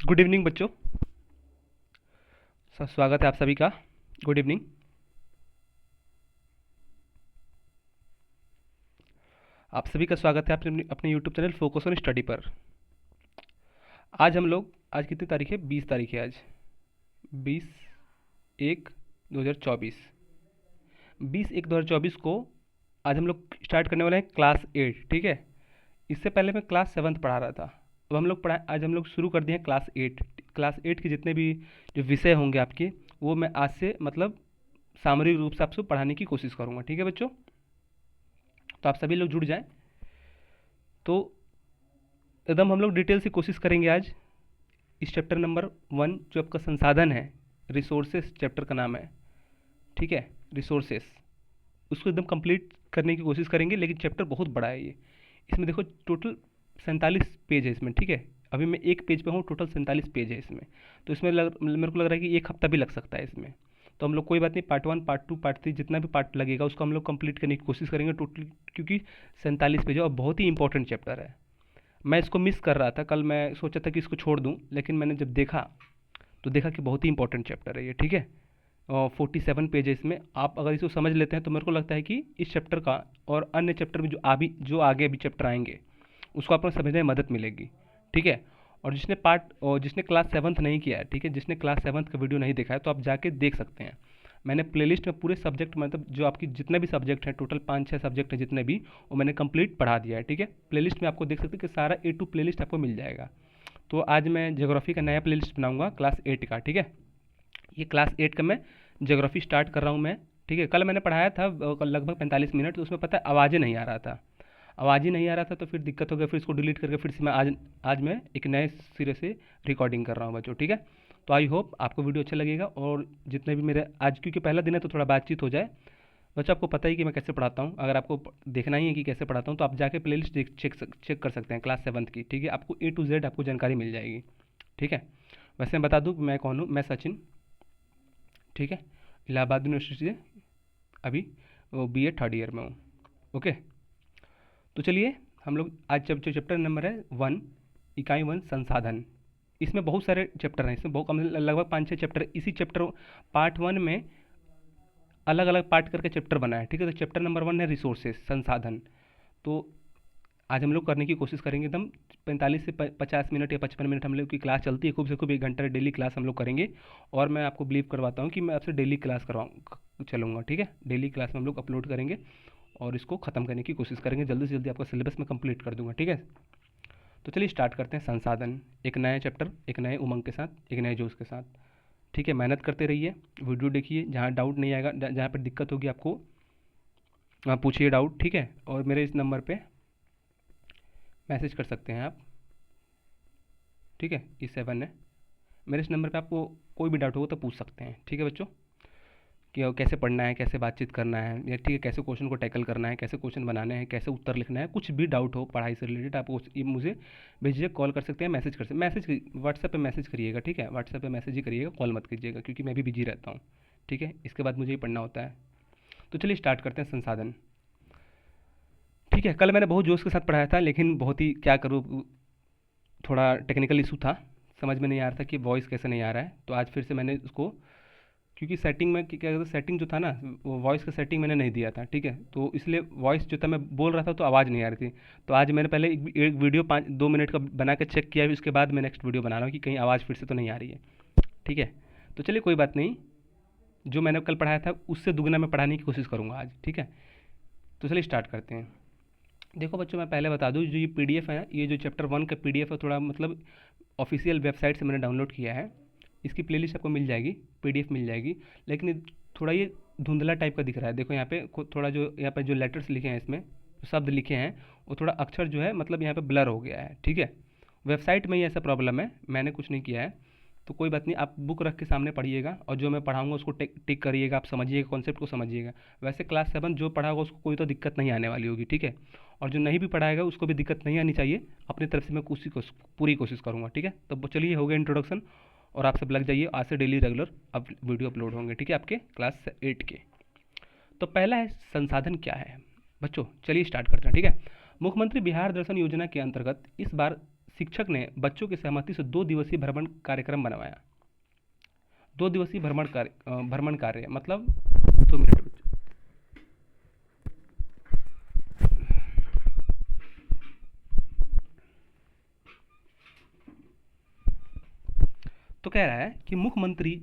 Good evening बच्चों। स्वागत है आप सभी का। Good evening. आप सभी का स्वागत है अपने अपने YouTube channel focus on study पर। आज कितनी तारीख है? 20 तारीख है आज। 20/1/2024। 20/1/2024 को आज हम लोग स्टार्ट करने वाले हैं क्लास 8। ठीक है, इससे पहले मैं क्लास 7 पढ़ा रहा था। अब आज हम लोग शुरू कर दिए हैं क्लास 8। क्लास 8 के जितने भी जो विषय होंगे आपके, वो मैं आज से मतलब सामरिक रूप से आपसे पढ़ाने की कोशिश करूँगा। ठीक है बच्चों, तो आप सभी लोग जुड़ जाएं। तो एकदम हम लोग डिटेल से कोशिश करेंगे आज इस चैप्टर नंबर 1 जो आपका संसाधन है, रिसोर्सेस चैप्टर का नाम है। ठीक है, रिसोर्सेस, उसको एकदम कंप्लीट करने की कोशिश करेंगे। लेकिन चैप्टर बहुत बड़ा है ये। इसमें देखो टोटल 47 पेज है इसमें। ठीक है, अभी मैं एक पेज पे हूँ, टोटल 47 पेज है इसमें। तो इसमें मेरे को लग रहा है कि एक हफ्ता भी लग सकता है इसमें। तो हम लोग कोई बात नहीं, पार्ट 1 पार्ट 2 पार्ट 3 जितना भी पार्ट लगेगा उसको हम लोग कंप्लीट करने की कोशिश करेंगे टोटल, क्योंकि 47 पेज है और बहुत ही इंपॉर्टेंट चैप्टर है। मैं इसको मिस कर रहा था, कल मैं सोचा था कि इसको छोड़ दूं, लेकिन मैंने जब देखा तो देखा कि बहुत ही इंपॉर्टेंट चैप्टर है ये। ठीक है, और 47 पेज है इसमें। आप अगर इसको समझ लेते हैं तो मेरे को लगता है कि इस चैप्टर का और अन्य चैप्टर में जो आगे अभी चैप्टर आएंगे उसको आपको समझने में मदद मिलेगी। ठीक है, और जिसने क्लास 7th नहीं किया है, ठीक है, जिसने क्लास 7th का वीडियो नहीं देखा है तो आप जाके देख सकते हैं। मैंने प्लेलिस्ट में पूरे सब्जेक्ट, मतलब जो आपकी जितने भी सब्जेक्ट हैं, टोटल 5-6 सब्जेक्ट हैं जितने भी, वो मैंने कंप्लीट पढ़ा दिया है। ठीक है, प्लेलिस्ट में आपको देख सकते हैं कि सारा A to प्लेलिस्ट आपको मिल जाएगा। तो आज मैं ज्योग्राफी का नया प्लेलिस्ट बनाऊंगा क्लास 8 का। ठीक है, ये क्लास 8 का मैं ज्योग्राफी स्टार्ट कर रहा हूँ मैं। ठीक है, कल मैंने पढ़ाया था लगभग 45 मिनट, तो उसमें पता है आवाज़ें नहीं आ रहा था। आवाज़ ही नहीं आ रहा था तो फिर दिक्कत हो गया। फिर इसको डिलीट करके फिर से मैं आज मैं एक नए सिरे से रिकॉर्डिंग कर रहा हूँ बच्चों। ठीक है, तो आई होप आपको वीडियो अच्छा लगेगा। और जितने भी मेरे आज, क्योंकि पहला दिन है तो थोड़ा बातचीत हो जाए। बच्चों आपको पता ही कि मैं कैसे पढ़ाता हूँ। अगर आपको देखना ही है कि कैसे पढ़ाता हूँ तो आप जाके प्लेलिस्ट चेक कर सकते हैं क्लास 7th की। ठीक है, आपको A to Z आपको जानकारी मिल जाएगी। ठीक है, वैसे मैं बता दूँ मैं कौन हूँ। मैं सचिन, ठीक है, इलाहाबाद यूनिवर्सिटी से अभी वो BA 3rd ईयर में हूँ। ओके, तो चलिए हम लोग आज जो चैप्टर नंबर है 1, इकाई 1 संसाधन। इसमें बहुत सारे चैप्टर हैं, इसमें बहुत कम लगभग 5-6 चैप्टर। इसी चैप्टर पार्ट 1 में अलग अलग पार्ट करके चैप्टर बना है। ठीक है, तो चैप्टर नंबर 1 है रिसोर्सेज, संसाधन। तो आज हम लोग करने की कोशिश करेंगे एकदम 45 से 50 मिनट या 55 मिनट हम लोग की क्लास चलती है। खूब से खूब 1 घंटा डेली क्लास हम लोग करेंगे। और मैं आपको बिलीव करवाता हूँ कि मैं आपसे डेली क्लास चलूँगा। ठीक है, डेली क्लास में हम लोग अपलोड करेंगे और इसको ख़त्म करने की कोशिश करेंगे। जल्दी से जल्दी आपका सिलेबस में कंप्लीट कर दूंगा। ठीक है, तो चलिए स्टार्ट करते हैं। संसाधन, एक नया चैप्टर, एक नए उमंग के साथ, एक नए जोश के साथ। ठीक है, मेहनत करते रहिए, वीडियो देखिए, जहाँ डाउट नहीं आएगा, जहाँ पर दिक्कत होगी आपको पूछिए डाउट। ठीक है, और मेरे इस नंबर पे मैसेज कर सकते हैं आप। ठीक है, ये 7 है। मेरे इस नंबर पे आपको कोई भी डाउट होगा तो पूछ सकते हैं। ठीक है बच्चों, कि कैसे पढ़ना है, कैसे बातचीत करना है, या ठीक है कैसे क्वेश्चन को टैकल करना है, कैसे क्वेश्चन बनाने हैं, कैसे उत्तर लिखना है, कुछ भी डाउट हो पढ़ाई से रिलेटेड आप मुझे भेजिए, कॉल कर सकते हैं, मैसेज कर सकते हैं। व्हाट्सएप पे मैसेज करिएगा। ठीक है, व्हाट्सएप पे मैसेज ही करिएगा, कॉल मत कीजिएगा, क्योंकि मैं भी बिजी रहता हूँ। ठीक है, इसके बाद मुझे ही पढ़ना होता है। तो चलिए स्टार्ट करते हैं संसाधन। ठीक है, कल मैंने बहुत जोश के साथ पढ़ाया था, लेकिन बहुत ही क्या करूँ, थोड़ा टेक्निकल इशू था, समझ में नहीं आ रहा था कि वॉइस कैसे नहीं आ रहा है। तो आज फिर से मैंने उसको, क्योंकि सेटिंग में क्या कहते हैं, सेटिंग जो था ना, वो वॉइस का सेटिंग मैंने नहीं दिया था। ठीक है, तो इसलिए वॉइस जो था मैं बोल रहा था तो आवाज़ नहीं आ रही थी। तो आज मैंने पहले एक वीडियो 5-2 मिनट का बना के चेक किया, उसके बाद मैं नेक्स्ट वीडियो बना रहा हूँ कि कहीं आवाज़ फिर से तो नहीं आ रही है। ठीक है, तो चलिए कोई बात नहीं, जो मैंने कल पढ़ाया था उससे दुगना मैं पढ़ाने की कोशिश करूँगा आज। ठीक है, तो चलिए स्टार्ट करते हैं। देखो बच्चों, मैं पहले बता दूँ, जो ये PDF है, ये जो चैप्टर 1 का PDF है, थोड़ा मतलब ऑफिशियल वेबसाइट से मैंने डाउनलोड किया है। इसकी प्लेलिस्ट आपको मिल जाएगी, PDF मिल जाएगी, लेकिन थोड़ा ये धुंधला टाइप का दिख रहा है। देखो यहाँ पे थोड़ा जो यहाँ पे जो लेटर्स लिखे हैं, इसमें जो शब्द लिखे हैं, वो थोड़ा अक्षर जो है मतलब यहाँ पे ब्लर हो गया है। ठीक है, वेबसाइट में ही ऐसा प्रॉब्लम है, मैंने कुछ नहीं किया है। तो कोई बात नहीं, आप बुक रख के सामने पढ़िएगा और जो मैं पढ़ाऊँगा उसको टिक करिएगा, आप समझिएगा, कॉन्सेप्ट को समझिएगा। वैसे क्लास 7 जो पढ़ा होगा उसको कोई तो दिक्कत नहीं आने वाली होगी। ठीक है, और जो नहीं भी पढ़ाएगा उसको भी दिक्कत नहीं आनी चाहिए। अपनी तरफ से मैं पूरी कोशिश करूँगा। ठीक है, तो चलिए हो गया इंट्रोडक्शन, और आप सब लग जाइए, आज से डेली रेगुलर अब वीडियो अपलोड होंगे। ठीक है, आपके क्लास 8 के। तो पहला है संसाधन क्या है बच्चों, चलिए स्टार्ट करते हैं। ठीक है, मुख्यमंत्री बिहार दर्शन योजना के अंतर्गत इस बार शिक्षक ने बच्चों की सहमति से 2 दिवसीय भ्रमण कार्यक्रम बनवाया। 2 दिवसीय भ्रमण कार्य मतलब 2 मिनट बच्चों। तो कह रहा है कि मुख्यमंत्री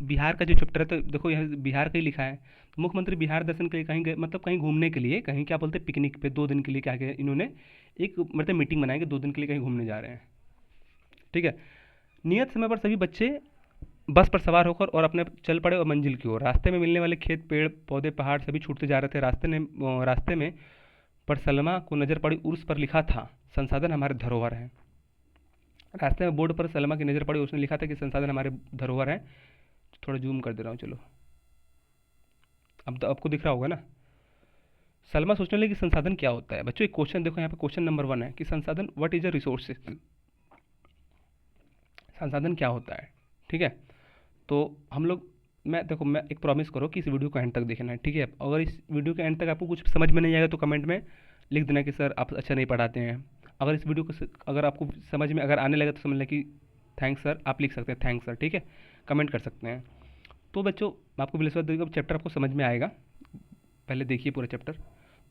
बिहार का जो चैप्टर है, तो देखो यहाँ बिहार का ही लिखा है। तो मुख्यमंत्री बिहार दर्शन के लिए कहीं गए, मतलब कहीं घूमने के लिए, कहीं क्या बोलते हैं पिकनिक पे 2 दिन के लिए क्या गए इन्होंने, एक मतलब मीटिंग बनाई कि 2 दिन के लिए कहीं घूमने जा रहे हैं। ठीक है। नियत समय पर सभी बच्चे बस पर सवार होकर और अपने चल पड़े और मंजिल की ओर। रास्ते में मिलने वाले खेत, पेड़ पौधे, पहाड़ सभी छूटते जा रहे थे। रास्ते में पर सलमा को नज़र पड़ी, उर्स पर लिखा था संसाधन हमारे धरोहर हैं। रास्ते में बोर्ड पर सलमा की नज़र पड़ी, उसने लिखा था कि संसाधन हमारे धरोहर हैं। थोड़ा जूम कर दे रहा हूँ, चलो अब तो आपको दिख रहा होगा ना। सलमा सोचने लगी कि संसाधन क्या होता है। बच्चों एक क्वेश्चन देखो, यहाँ पे क्वेश्चन नंबर 1 है कि संसाधन, व्हाट इज अ रिसोर्सेज, संसाधन क्या होता है। ठीक है। तो हम लोग, मैं एक प्रॉमिस करो कि इस वीडियो को एंड तक देखना है। ठीक है। अगर इस वीडियो के एंड तक आपको कुछ समझ में नहीं आएगा तो कमेंट में लिख देना कि सर आप अच्छा नहीं पढ़ाते हैं। अगर इस वीडियो को अगर आपको समझ में अगर आने लगे तो समझ लें कि थैंक्स सर, आप लिख सकते हैं थैंक्स सर। ठीक है, कमेंट कर सकते हैं। तो बच्चों आपको विश्वास देखिए चैप्टर आपको समझ में आएगा, पहले देखिए पूरा चैप्टर।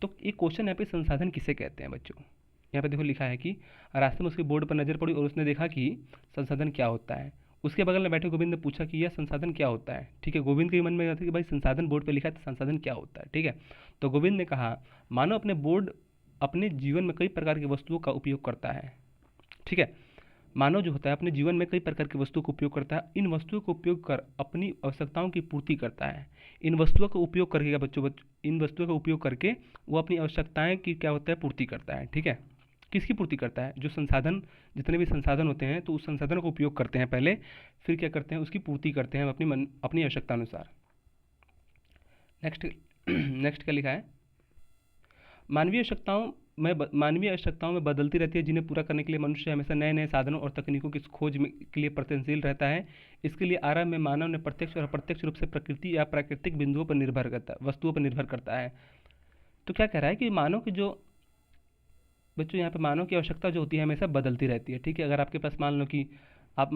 तो एक क्वेश्चन यहाँ पे संसाधन किसे कहते हैं बच्चों। यहाँ पे देखो लिखा है कि रास्ते में उसके बोर्ड पर नज़र पड़ी और उसने देखा कि संसाधन क्या होता है। उसके बगल में बैठे गोविंद ने पूछा कि यह संसाधन क्या होता है। ठीक है, गोविंद के मन में था कि भाई संसाधन बोर्ड पे लिखा है तो संसाधन क्या होता है। ठीक है, तो गोविंद ने कहा मानो अपने जीवन में कई प्रकार की वस्तुओं का उपयोग करता है। ठीक है, मानव जो होता है अपने जीवन में कई प्रकार की वस्तुओं का उपयोग करता है। इन वस्तुओं का उपयोग कर अपनी आवश्यकताओं की पूर्ति करता है। इन वस्तुओं का उपयोग करके इन वस्तुओं का उपयोग करके वो अपनी आवश्यकताएं की क्या होता है, पूर्ति करता है। ठीक है, किसकी पूर्ति करता है, जो संसाधन, जितने भी संसाधन होते हैं तो उस संसाधन का उपयोग करते हैं पहले, फिर क्या करते हैं उसकी पूर्ति करते हैं अपनी आवश्यकता अनुसार। नेक्स्ट नेक्स्ट क्या लिखा है, मानवीय आवश्यकताओं में बदलती रहती है, जिन्हें पूरा करने के लिए मनुष्य हमेशा नए नए साधनों और तकनीकों की खोज के लिए प्रयत्नशील रहता है। इसके लिए आरंभ में मानव ने प्रत्यक्ष और अप्रत्यक्ष रूप से प्रकृति या प्राकृतिक बिंदुओं पर वस्तुओं पर निर्भर करता है। तो क्या कह रहा है कि मानव की जो बच्चों यहाँ पे मानव की आवश्यकता जो होती है हमेशा बदलती रहती है। ठीक है, अगर आपके पास मान लो कि आप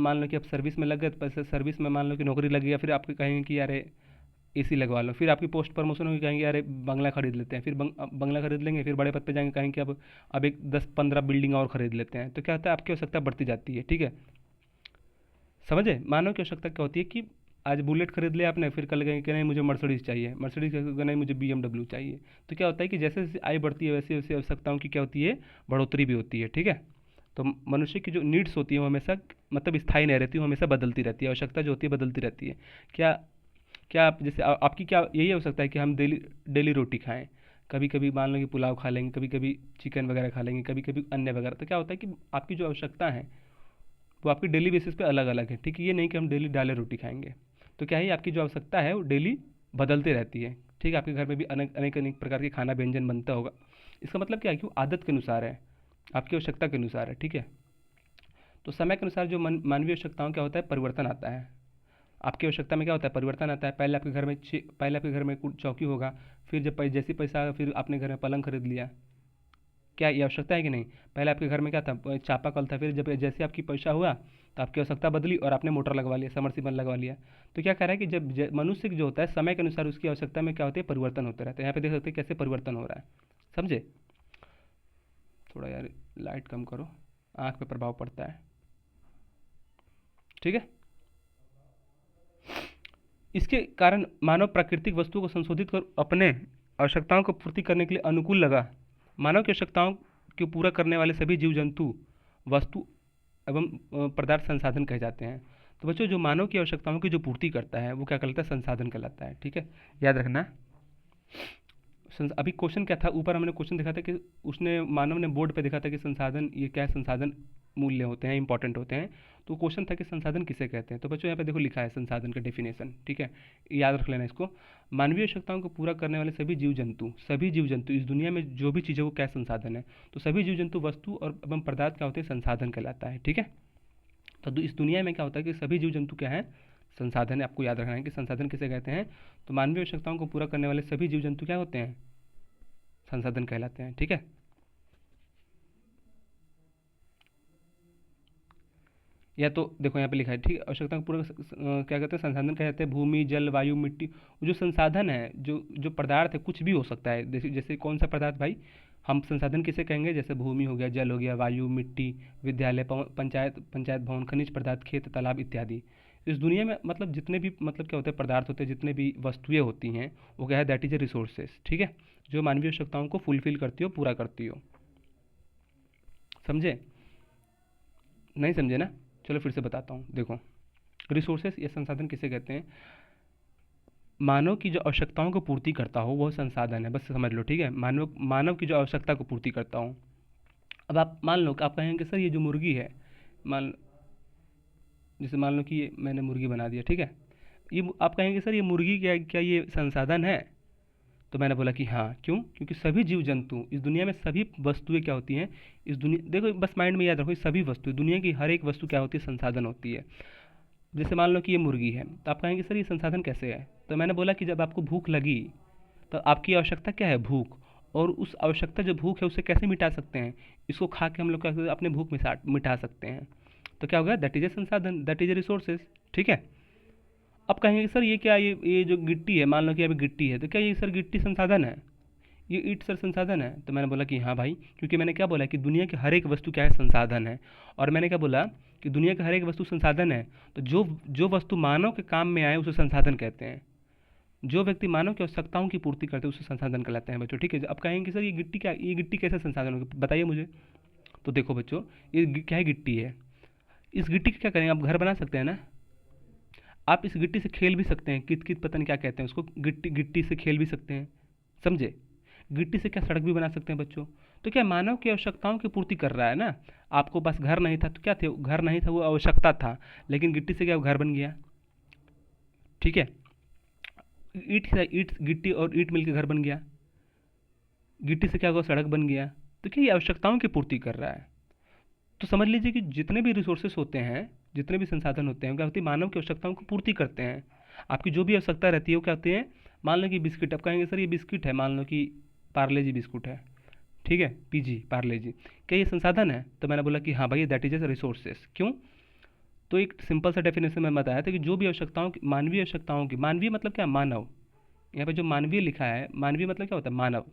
सर्विस में लग गए, तो सर्विस में मान लो कि नौकरी लगी, या फिर आपके कहेंगे कि यार एसी लगवा लो, फिर आपकी पोस्ट प्रमोशन होगी, कहेंगे अरे बंगला खरीद लेते हैं, फिर बंगला खरीद लेंगे, फिर बड़े पद पे जाएंगे, कहेंगे कि अब एक 10-15 बिल्डिंग और खरीद लेते हैं। तो क्या होता है, आपकी आवश्यकता बढ़ती जाती है। ठीक है, समझे, मानव की आवश्यकता क्या होती है कि आज बुलेट खरीद लिया आपने, फिर कल कहेंगे कि नहीं मुझे मर्सिडीज़ चाहिए, मर्सिडीज़ नहीं मुझे BMW चाहिए। तो क्या होता है कि जैसे जैसे आयु बढ़ती है वैसे वैसे आवश्यकताओं की क्या होती है, बढ़ोतरी भी होती है। ठीक है, तो मनुष्य की जो नीड्स होती है वो हमेशा मतलब स्थायी नहीं रहती, वो हमेशा बदलती रहती है, आवश्यकता जो होती है बदलती रहती है। क्या क्या आप जैसे आपकी क्या यही हो सकता है कि हम डेली डेली रोटी खाएं, कभी कभी मान लो कि पुलाव खा लेंगे, कभी कभी चिकन वगैरह खा लेंगे, कभी कभी अन्य वगैरह। तो क्या होता है कि आपकी जो आवश्यकता है वो आपकी डेली बेसिस पे अलग अलग है। ठीक है, ये नहीं कि हम डेली दालें रोटी खाएंगे। तो क्या है, आपकी जो आवश्यकता है वो डेली बदलती रहती है। ठीक है, आपके घर में भी अनेक अनेक अनेक प्रकार के खाना व्यंजन बनता होगा। इसका मतलब क्या है कि वो आदत के अनुसार है, आपकी आवश्यकता के अनुसार है। ठीक है, तो समय के अनुसार जो मानवीय आवश्यकताओं क्या होता है, परिवर्तन आता है। आपकी आवश्यकता में क्या होता है, परिवर्तन आता है। पहले आपके घर में चौकी होगा, फिर जब जैसे पैसा आएगा फिर आपने घर में पलंग खरीद लिया। क्या ये आवश्यकता है कि नहीं, पहले आपके घर में क्या था, चापाकल था, फिर जब जैसे आपकी पैसा हुआ तो आपकी आवश्यकता बदली और आपने मोटर लगवा लिया, समरसीबल लगवा लिया। तो क्या कह रहा है कि जब मनुष्य जो होता है समय के अनुसार उसकी आवश्यकता में क्या होती है, परिवर्तन होते रहते हैं। यहाँ पे देख सकते हैं कैसे परिवर्तन हो रहा है, समझे। थोड़ा यार लाइट कम करो, आँख पे प्रभाव पड़ता है। ठीक है, इसके कारण मानव प्राकृतिक वस्तुओं को संशोधित कर अपने आवश्यकताओं को पूर्ति करने के लिए अनुकूल लगा। मानव की आवश्यकताओं को पूरा करने वाले सभी जीव जंतु वस्तु एवं पदार्थ संसाधन कहे जाते हैं। तो बच्चों जो मानव की आवश्यकताओं की जो पूर्ति करता है वो क्या कहलाता है, संसाधन कहलाता है। ठीक है, याद रखना। अभी क्वेश्चन क्या था, ऊपर हमने क्वेश्चन देखा था कि उसने मानव ने बोर्ड पे देखा था कि संसाधन ये क्या है, संसाधन मूल्य होते हैं, इंपॉर्टेंट होते हैं। तो क्वेश्चन था कि संसाधन किसे कहते हैं। तो बच्चों यहाँ पे देखो लिखा है संसाधन का डेफिनेशन। ठीक है, याद रख लेना इसको। मानवीय आवश्यकताओं को पूरा करने वाले सभी जीव जंतु इस दुनिया में जो भी चीज़ों को क्या संसाधन है, तो सभी जीव जंतु वस्तु और एवं पदार्थ क्या होते हैं, संसाधन कहलाता है। ठीक है, तो इस दुनिया में क्या होता है कि सभी जीव जंतु क्या है, संसाधन है। आपको याद रखना है कि संसाधन किसे कहते हैं, तो मानवीय आवश्यकताओं को पूरा करने वाले सभी जीव जंतु क्या होते हैं, संसाधन कहलाते हैं। ठीक है, या तो देखो यहाँ पे लिखा है, ठीक है, आवश्यकता को पूरा क्या कहते हैं, संसाधन क्या कहते हैं, भूमि, जल, वायु, मिट्टी। वो जो संसाधन है, जो जो पदार्थ है, कुछ भी हो सकता है। जैसे जैसे कौन सा पदार्थ भाई, हम संसाधन किसे कहेंगे, जैसे भूमि हो गया, जल हो गया, वायु, मिट्टी, विद्यालय, पंचायत पंचायत भवन, खनिज पदार्थ, खेत, तालाब इत्यादि। इस दुनिया में मतलब जितने भी मतलब क्या होते हैं, पदार्थ होते हैं, जितने भी वस्तुएं होती हैं, वो क्या है, दैट इज ए रिसोर्सेज, ठीक है, जो मानवीय आवश्यकताओं को फुलफिल करती हो, पूरा करती हो। समझे? नहीं समझे ना? चलो फिर से बताता हूँ, देखो। रिसोर्सेस या संसाधन किसे कहते हैं? मानव की जो आवश्यकताओं को पूर्ति करता हो वह संसाधन है, बस समझ लो, ठीक है। मानव मानव की जो आवश्यकता को पूर्ति करता हो। अब आप मान लो कि आप कहेंगे सर ये जो मुर्गी है, मान जैसे मान लो कि ये मैंने मुर्गी बना दिया, ठीक है। आप कहेंगे सर ये मुर्गी क्या क्या ये संसाधन है? तो मैंने बोला कि हाँ। क्यों? क्योंकि सभी जीव जंतु इस दुनिया में, सभी वस्तुएं क्या होती हैं इस दुनिया, देखो बस माइंड में याद रखो, ये सभी वस्तुएं, दुनिया की हर एक वस्तु क्या होती है, संसाधन होती है। जैसे मान लो कि ये मुर्गी है, तो आप कहेंगे सर ये संसाधन कैसे है? तो मैंने बोला कि जब आपको भूख लगी, तो आपकी आवश्यकता क्या है, भूख। और उस आवश्यकता जो भूख है उसे कैसे मिटा सकते हैं? इसको खा के हम लोग क्या अपने भूख मिटा सकते हैं। तो क्या होगा, दैट इज ए संसाधन, दैट इज ए रिसोर्सेज, ठीक है। अब कहेंगे सर ये क्या, ये जो गिट्टी है, मान लो कि अभी गिट्टी है, तो क्या ये सर गिट्टी संसाधन है, ये ईंट सर संसाधन है? तो मैंने बोला कि हाँ भाई, क्योंकि मैंने क्या बोला कि दुनिया की हर एक वस्तु क्या है, संसाधन है। और मैंने क्या बोला कि दुनिया की हर एक वस्तु संसाधन है, तो जो जो वस्तु मानव के काम में आए उसे संसाधन कहते हैं। जो व्यक्ति मानव की आवश्यकताओं की पूर्ति करते हैं उसे संसाधन कहलाते हैं बच्चों, ठीक है। अब कहेंगे सर ये गिट्टी क्या, ये गिट्टी कैसे संसाधन होगी, बताइए मुझे। तो देखो बच्चों, ये क्या है, गिट्टी है। इस गिट्टी का क्या करेंगे, आप घर बना सकते हैं ना। आप इस गिट्टी से खेल भी सकते हैं, कित कित पता नहीं क्या कहते हैं उसको, गिट्टी गिट्टी से खेल भी सकते हैं, समझे। गिट्टी से क्या सड़क भी बना सकते हैं बच्चों। तो क्या मानव की आवश्यकताओं की पूर्ति कर रहा है ना। आपको बस घर नहीं था तो क्या थे, घर नहीं था वो आवश्यकता था, लेकिन गिट्टी से क्या घर बन गया, ठीक है। ईट गिट्टी और ईट मिलकर घर बन गया, गिट्टी से क्या हुआ, सड़क बन गया। तो क्या ये आवश्यकताओं की पूर्ति कर रहा है। तो समझ लीजिए कि जितने भी रिसोर्सेस होते हैं, जितने भी संसाधन होते हैं, क्या होती है, मानव की आवश्यकताओं को पूर्ति करते हैं। आपकी जो भी आवश्यकता रहती है वो क्या होती है। मान लो कि बिस्किट, आप कहेंगे सर ये बिस्किट है, मान लो कि पार्ले जी बिस्कुट है, ठीक है, पीजी पार्ले जी, क्या ये संसाधन है? तो मैंने बोला कि हाँ भाई, दैट इज ए रिसोर्सेस। क्यों? तो एक सिंपल सा डेफिनेशन में बताया था कि जो भी आवश्यकताओं की, मानवीय आवश्यकताओं की, मानवीय मतलब क्या, मानव। यहाँ पे जो मानवीय लिखा है, मानवीय मतलब क्या होता है, मानव।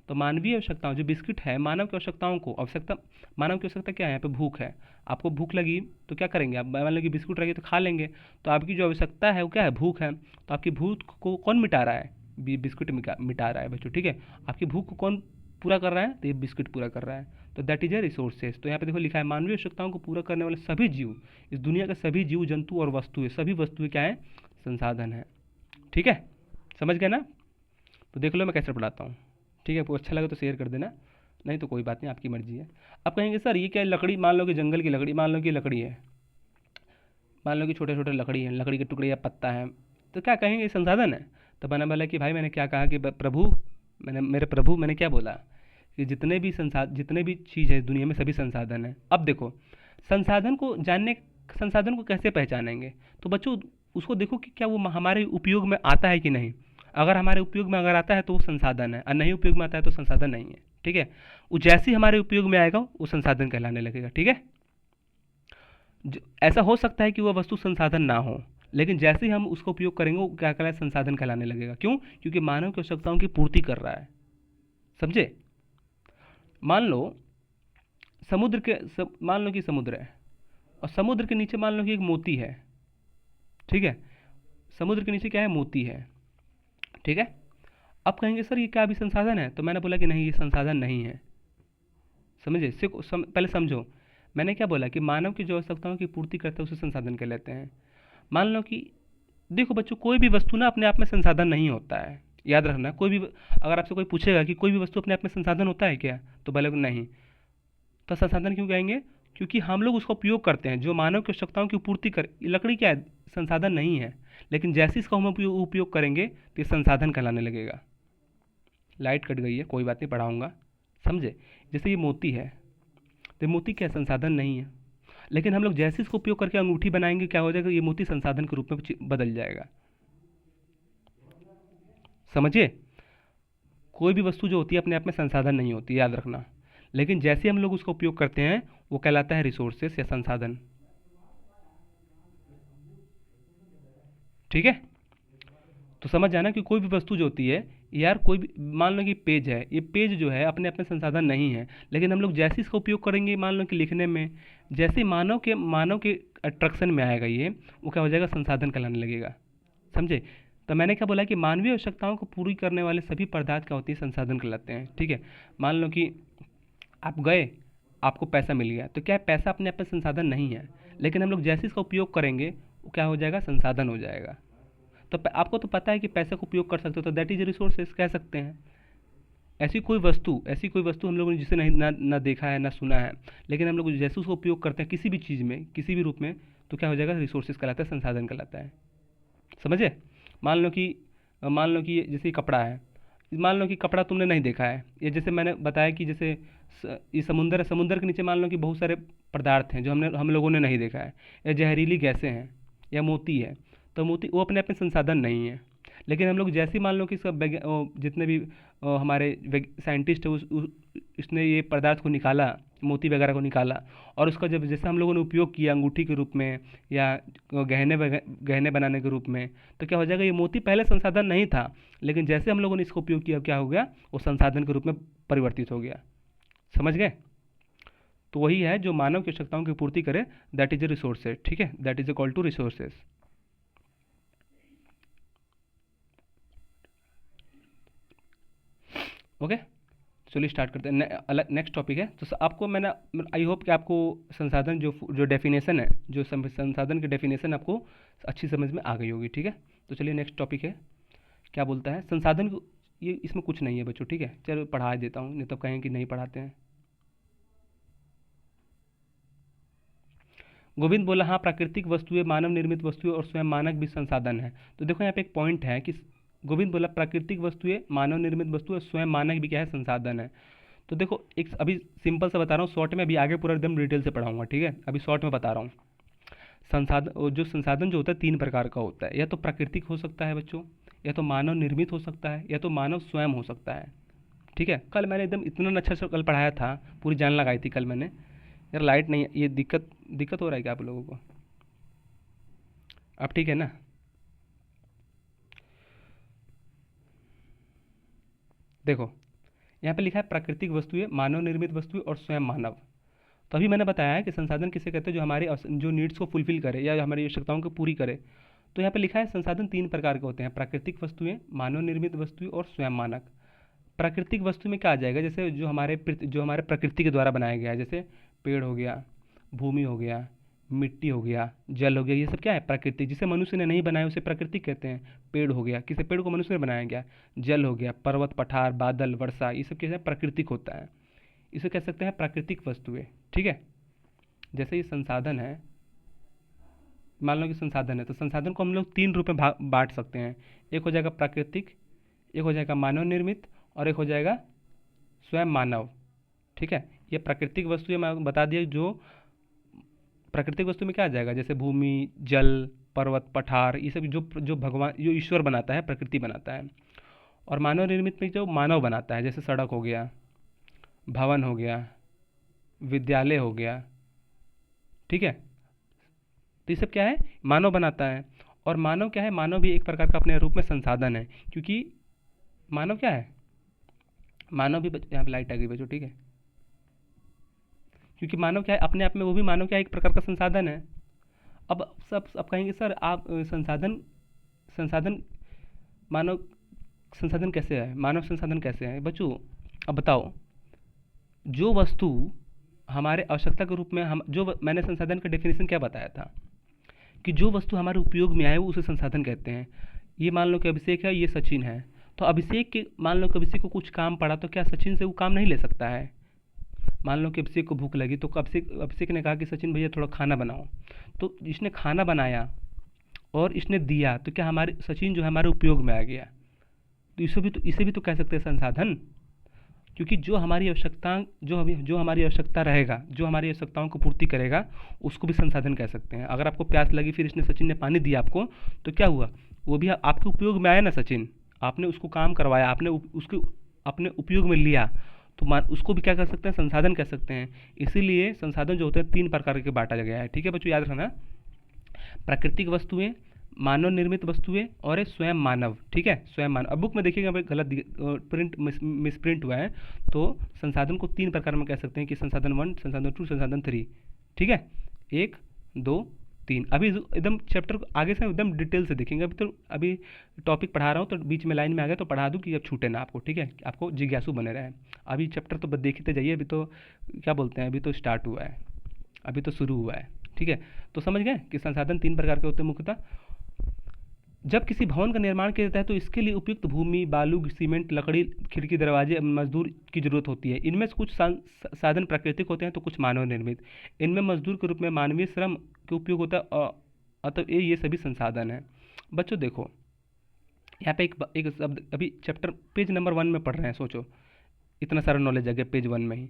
तो मानवीय आवश्यकताओं, जो बिस्किट है, मानव की आवश्यकताओं को, आवश्यकता, मानव की आवश्यकता क्या है, यहाँ पे भूख है। आपको भूख लगी तो क्या करेंगे आप, मान लो कि बिस्कुट रहेगी तो खा लेंगे। तो आपकी जो आवश्यकता है वो क्या है, भूख है। तो आपकी भूख को कौन मिटा रहा है, बिस्कुट मिटा रहा है बच्चों, ठीक है। आपकी भूख को कौन पूरा कर रहा है, तो ये बिस्किट पूरा कर रहा है। तो दैट इज ए रिसोर्सेज। तो यहाँ पे देखो लिखा है, मानवीय आवश्यकताओं को पूरा करने वाले सभी जीव, इस दुनिया के सभी जीव जंतु और वस्तुएं, सभी वस्तुएं क्या है, संसाधन है, ठीक है। समझ गए ना? तो देख लो मैं कैसे पढ़ाता हूँ, ठीक है। आपको अच्छा लगे तो शेयर कर देना, नहीं तो कोई बात नहीं, आपकी मर्जी है। अब कहेंगे सर ये क्या है, लकड़ी, मान लो कि जंगल की लकड़ी, मान लो कि लकड़ी है, मान लो कि छोटे छोटे लकड़ी है, लकड़ी के टुकड़े या पत्ता है, तो क्या कहेंगे ये संसाधन है? तो मैंने बोला कि भाई मैंने क्या कहा कि प्रभु, मेरे प्रभु, मैंने क्या बोला कि जितने भी चीज़ है दुनिया में सभी संसाधन है। अब देखो, संसाधन को जानने, संसाधन को कैसे पहचानेंगे? तो बच्चों उसको देखो कि क्या वो हमारे उपयोग में आता है कि नहीं। अगर हमारे उपयोग में अगर आता है तो वो संसाधन है, और नहीं उपयोग में आता है तो संसाधन नहीं है, ठीक है। वो जैसे ही हमारे उपयोग में आएगा वो संसाधन कहलाने लगेगा, ठीक है। ऐसा हो सकता है कि वह वस्तु संसाधन ना हो, लेकिन जैसे ही हम उसका उपयोग करेंगे वो क्या कहलाए, संसाधन कहलाने लगेगा। क्यों? क्योंकि मानव की आवश्यकताओं की पूर्ति कर रहा है, समझे। मान लो मान लो कि समुद्र है, और समुद्र के नीचे मान लो कि एक मोती है, ठीक है। समुद्र के नीचे क्या है, मोती है, ठीक है। अब कहेंगे सर ये क्या भी संसाधन है? तो मैंने बोला कि नहीं, ये संसाधन नहीं है, समझे। पहले समझो, मैंने क्या बोला कि मानव की जो आवश्यकताओं की पूर्ति करते हैं उसे संसाधन कहलाते हैं। मान लो कि देखो बच्चों, कोई भी वस्तु ना अपने आप में संसाधन नहीं होता है, याद रखना। कोई भी, अगर आपसे कोई पूछेगा कि कोई भी वस्तु अपने आप में संसाधन होता है क्या, तो बोलोगे नहीं। तो संसाधन क्यों कहेंगे? क्योंकि हम लोग उसका उपयोग करते हैं, जो मानव की आवश्यकताओं की पूर्ति कर, लकड़ी क्या है, संसाधन नहीं है, लेकिन जैसे इसका हम उपयोग करेंगे तो ये संसाधन कहलाने लगेगा। लाइट कट गई है, कोई बात नहीं, पढ़ाऊँगा, समझे। जैसे ये मोती है, तो मोती क्या, संसाधन नहीं है, लेकिन हम लोग जैसे इसको उपयोग करके अंगूठी बनाएंगे, क्या हो जाएगा, ये मोती संसाधन के रूप में बदल जाएगा, समझिए। कोई भी वस्तु जो होती है अपने आप में संसाधन नहीं होती, याद रखना, लेकिन जैसे हम लोग उसका उपयोग करते हैं वो कहलाता है रिसोर्सेस या संसाधन, ठीक है। तो समझ जाना कि कोई भी वस्तु जो होती है यार, कोई भी मान लो कि पेज है, ये पेज जो है अपने अपने संसाधन नहीं है, लेकिन हम लोग जैसे इसका उपयोग करेंगे मान लो कि लिखने में, जैसे मानव के अट्रैक्शन में आएगा ये, वो क्या हो जाएगा, संसाधन कहलाने लगेगा। समझे। तो मैंने क्या बोला कि मानवीय आवश्यकताओं को पूरी करने वाले सभी पदार्थ क्या होती है, संसाधन कहलाते हैं। ठीक है। मान लो कि आप गए, आपको पैसा मिल गया, तो क्या है, पैसा अपने आप में संसाधन नहीं है, लेकिन हम लोग जैसे इसका उपयोग करेंगे वो क्या हो जाएगा, संसाधन हो जाएगा। तो आपको तो पता है कि पैसे को उपयोग कर सकते हो, तो दैट इज रिसोर्सेस कह सकते हैं। ऐसी कोई वस्तु हम लोगों ने जिसे नहीं ना देखा है ना सुना है, लेकिन हम लोग जैसे उसको उपयोग करते हैं किसी भी चीज़ में, किसी भी रूप में, तो क्या हो जाएगा, रिसोर्सेज कहलाता है, संसाधन कहलाता है। समझे। मान लो कि जैसे कपड़ा है, मान लो कि कपड़ा तुमने नहीं देखा है, ये जैसे मैंने बताया कि जैसे ये समुंदर है, समुंदर के नीचे मान लो कि बहुत सारे पदार्थ हैं जो हम लोगों ने नहीं देखा है, या जहरीली गैसें हैं, या मोती है। तो मोती वो अपने अपने संसाधन नहीं है, लेकिन हम लोग जैसे ही मान लो कि इसका जितने भी हमारे साइंटिस्ट है उसने ये पदार्थ को निकाला, मोती वगैरह को निकाला, और उसका जब जैसे हम लोगों ने उपयोग किया अंगूठी के रूप में या गहने बनाने के रूप में, तो क्या हो जाएगा, ये मोती पहले संसाधन नहीं था, लेकिन जैसे हम लोगों ने इसका उपयोग किया क्या हो गया, वो संसाधन के रूप में परिवर्तित हो गया। समझ गए। तो वही है जो मानव की आवश्यकताओं की पूर्ति करे, दैट इज ए रिसोर्सेज। ठीक है, that is equal to resources. Okay, चलिए स्टार्ट करते हैं। नेक्स्ट टॉपिक है, तो आपको मैंने, आई होप कि आपको संसाधन जो डेफिनेशन है, जो संसाधन की डेफिनेशन आपको अच्छी समझ में आ गई होगी। ठीक है, तो चलिए नेक्स्ट टॉपिक है, क्या बोलता है संसाधन ये इसमें कुछ नहीं है बच्चों। ठीक है, चलो पढ़ा देता हूँ, नहीं तो कहें कि नहीं पढ़ाते हैं। गोविंद बोला, हाँ प्राकृतिक वस्तुएं, मानव निर्मित वस्तुएं और स्वयं मानक भी संसाधन है। तो देखो यहाँ पे एक पॉइंट है कि गोविंद बोला प्राकृतिक वस्तुएं, मानव निर्मित वस्तुएं, स्वयं मानक भी क्या है, संसाधन है। तो देखो एक अभी सिंपल सा बता रहा हूँ शॉर्ट में, अभी आगे पूरा एकदम डिटेल से पढ़ाऊंगा। ठीक है, अभी शॉर्ट में बता रहा हूँ। संसाधन जो होता है 3 प्रकार का होता है, या तो प्राकृतिक हो सकता है बच्चों, या तो मानव निर्मित हो सकता है, या तो मानव स्वयं हो सकता है। ठीक है, कल मैंने एकदम इतना अच्छा सा कल पढ़ाया था, पूरी जान लगाई थी कल मैंने। यार लाइट नहीं है, ये दिक्कत हो रहा है क्या आप लोगों को? अब ठीक है ना? देखो यहाँ पे लिखा है प्राकृतिक वस्तुएं, मानव निर्मित वस्तुएं और स्वयं मानव। तो अभी मैंने बताया है कि संसाधन किसे कहते हैं, जो हमारे जो नीड्स को फुलफिल करे या हमारी आवश्यकताओं को पूरी करे। तो यहाँ पे लिखा है संसाधन 3 प्रकार के होते हैं, प्राकृतिक वस्तुएं, मानव निर्मित वस्तुएं और स्वयं मानक। प्राकृतिक वस्तु में क्या आ जाएगा, जैसे जो हमारे प्रकृति के द्वारा बनाया गया है, जैसे पेड़ हो गया, भूमि हो गया, मिट्टी हो गया, जल हो गया, ये सब क्या है, प्रकृति। जिसे मनुष्य ने नहीं बनाया उसे प्रकृति कहते हैं। पेड़ हो गया, किसे पेड़ को मनुष्य ने बनाया गया। जल हो गया, पर्वत, पठार, बादल, वर्षा, ये सब क्या है, प्राकृतिक होता है। इसे कह सकते हैं प्राकृतिक वस्तुएं। ठीक है, जैसे ये संसाधन है, मान लो कि संसाधन है, तो संसाधन को हम लोग 3 रूप में बांट सकते हैं। एक हो जाएगा प्राकृतिक, एक हो जाएगा मानव निर्मित, और एक हो जाएगा स्वयं मानव। ठीक है, ये प्राकृतिक वस्तुएं मैं बता दिया। जो प्राकृतिक वस्तु में क्या आ जाएगा, जैसे भूमि, जल, पर्वत, पठार, ये सब जो भगवान, जो ईश्वर बनाता है, प्रकृति बनाता है। और मानव निर्मित में जो मानव बनाता है, जैसे सड़क हो गया, भवन हो गया, विद्यालय हो गया। ठीक है, तो ये सब क्या है, मानव बनाता है। और मानव क्या है, मानव भी एक प्रकार का अपने रूप में संसाधन है, क्योंकि मानव क्या है, मानव भी यहाँ पे लाइट आ गई बच्चों। ठीक है, क्योंकि मानव क्या है, अपने आप में वो भी मानव क्या है, एक प्रकार का संसाधन है। अब कहेंगे सर आप संसाधन संसाधन मानव संसाधन कैसे है, मानव संसाधन कैसे है बच्चों? अब बताओ, जो वस्तु हमारे आवश्यकता के रूप में मैंने संसाधन का डेफिनेशन क्या बताया था, कि जो वस्तु हमारे उपयोग में आए वो उसे संसाधन कहते हैं। ये मान लो कि अभिषेक है, ये सचिन है, तो मान लो कि अभिषेक को कुछ काम पड़ा, तो क्या सचिन से वो काम नहीं ले सकता है? मान लो कि अभिषेक को भूख लगी, तो अभिषेक ने कहा कि सचिन भैया थोड़ा खाना बनाओ, तो इसने खाना बनाया और इसने दिया, तो क्या हमारे सचिन जो है हमारे उपयोग में आ गया। तो इसे भी तो कह सकते हैं संसाधन, क्योंकि जो हमारी आवश्यकता रहेगा, जो हमारी आवश्यकताओं को पूर्ति करेगा, उसको भी संसाधन कह सकते हैं। अगर आपको प्यास लगी, फिर इसने सचिन ने पानी दिया आपको, तो क्या हुआ, वो भी आपके उपयोग में आया ना सचिन, आपने उसको काम करवाया, आपने उसको अपने उपयोग में लिया, तो उसको भी क्या कर सकते हैं, संसाधन कह सकते हैं। इसीलिए संसाधन जो होते हैं 3 प्रकार के बांटा गया है। ठीक है बच्चों, याद रखना, प्राकृतिक वस्तुएं, मानव निर्मित वस्तुएं और है स्वयं मानव, ठीक है, स्वयं मानव। अब बुक में देखिएगा भाई गलत प्रिंट मिसप्रिंट हुआ है। तो संसाधन को 3 प्रकार में कह सकते हैं कि संसाधन 1, संसाधन 2, संसाधन 3, ठीक है, 1, 2, 3। अभी एकदम चैप्टर को आगे से एकदम डिटेल से देखेंगे। अभी टॉपिक पढ़ा रहा हूँ तो बीच में लाइन में आ गया तो पढ़ा दूँ कि अब छूटे ना आपको, ठीक है, आपको जिज्ञासु बने रहे। अभी चैप्टर तो देखते जाइए, अभी तो क्या बोलते हैं, अभी तो स्टार्ट हुआ है, अभी तो शुरू हुआ है, ठीक है। तो समझ गए कि संसाधन 3 प्रकार के होते हैं मुख्यतः। जब किसी भवन का निर्माण किया जाता है तो इसके लिए उपयुक्त भूमि, बालू, सीमेंट, लकड़ी, खिड़की, दरवाजे, मजदूर की जरूरत होती है। इनमें से कुछ साधन प्राकृतिक होते हैं तो कुछ मानव निर्मित। इनमें मजदूर के रूप में मानवीय श्रम के उपयोग होता है, अतः ये सभी संसाधन हैं। बच्चों देखो यहाँ पे एक शब्द, अभी चैप्टर पेज नंबर 1 में पढ़ रहे हैं, सोचो इतना सारा नॉलेज आ गया पेज 1 में ही।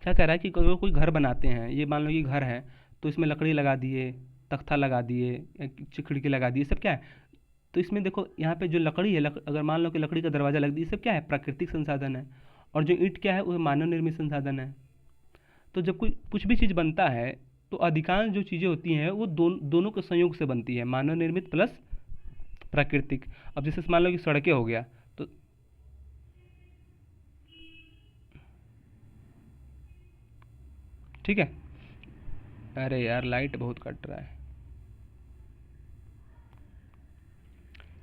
क्या कह रहा है कि अगर कोई घर बनाते हैं, ये मान लो कि घर है तो इसमें लकड़ी लगा दिए, तख्ता लगा दिए, खिड़की लगा दिए, सब क्या है। तो इसमें देखो यहाँ पे जो लकड़ी है, अगर मान लो कि लकड़ी का दरवाज़ा लग दिया, सब क्या है, प्राकृतिक संसाधन है। और जो ईंट क्या है, वो मानव निर्मित संसाधन है। तो जब कोई कुछ भी चीज़ बनता है तो अधिकांश जो चीज़ें होती हैं वो दोनों के संयोग से बनती है, मानव निर्मित प्लस प्राकृतिक। अब जैसे मान लो कि सड़कें हो गया तो ठीक है। अरे यार लाइट बहुत कट रहा है,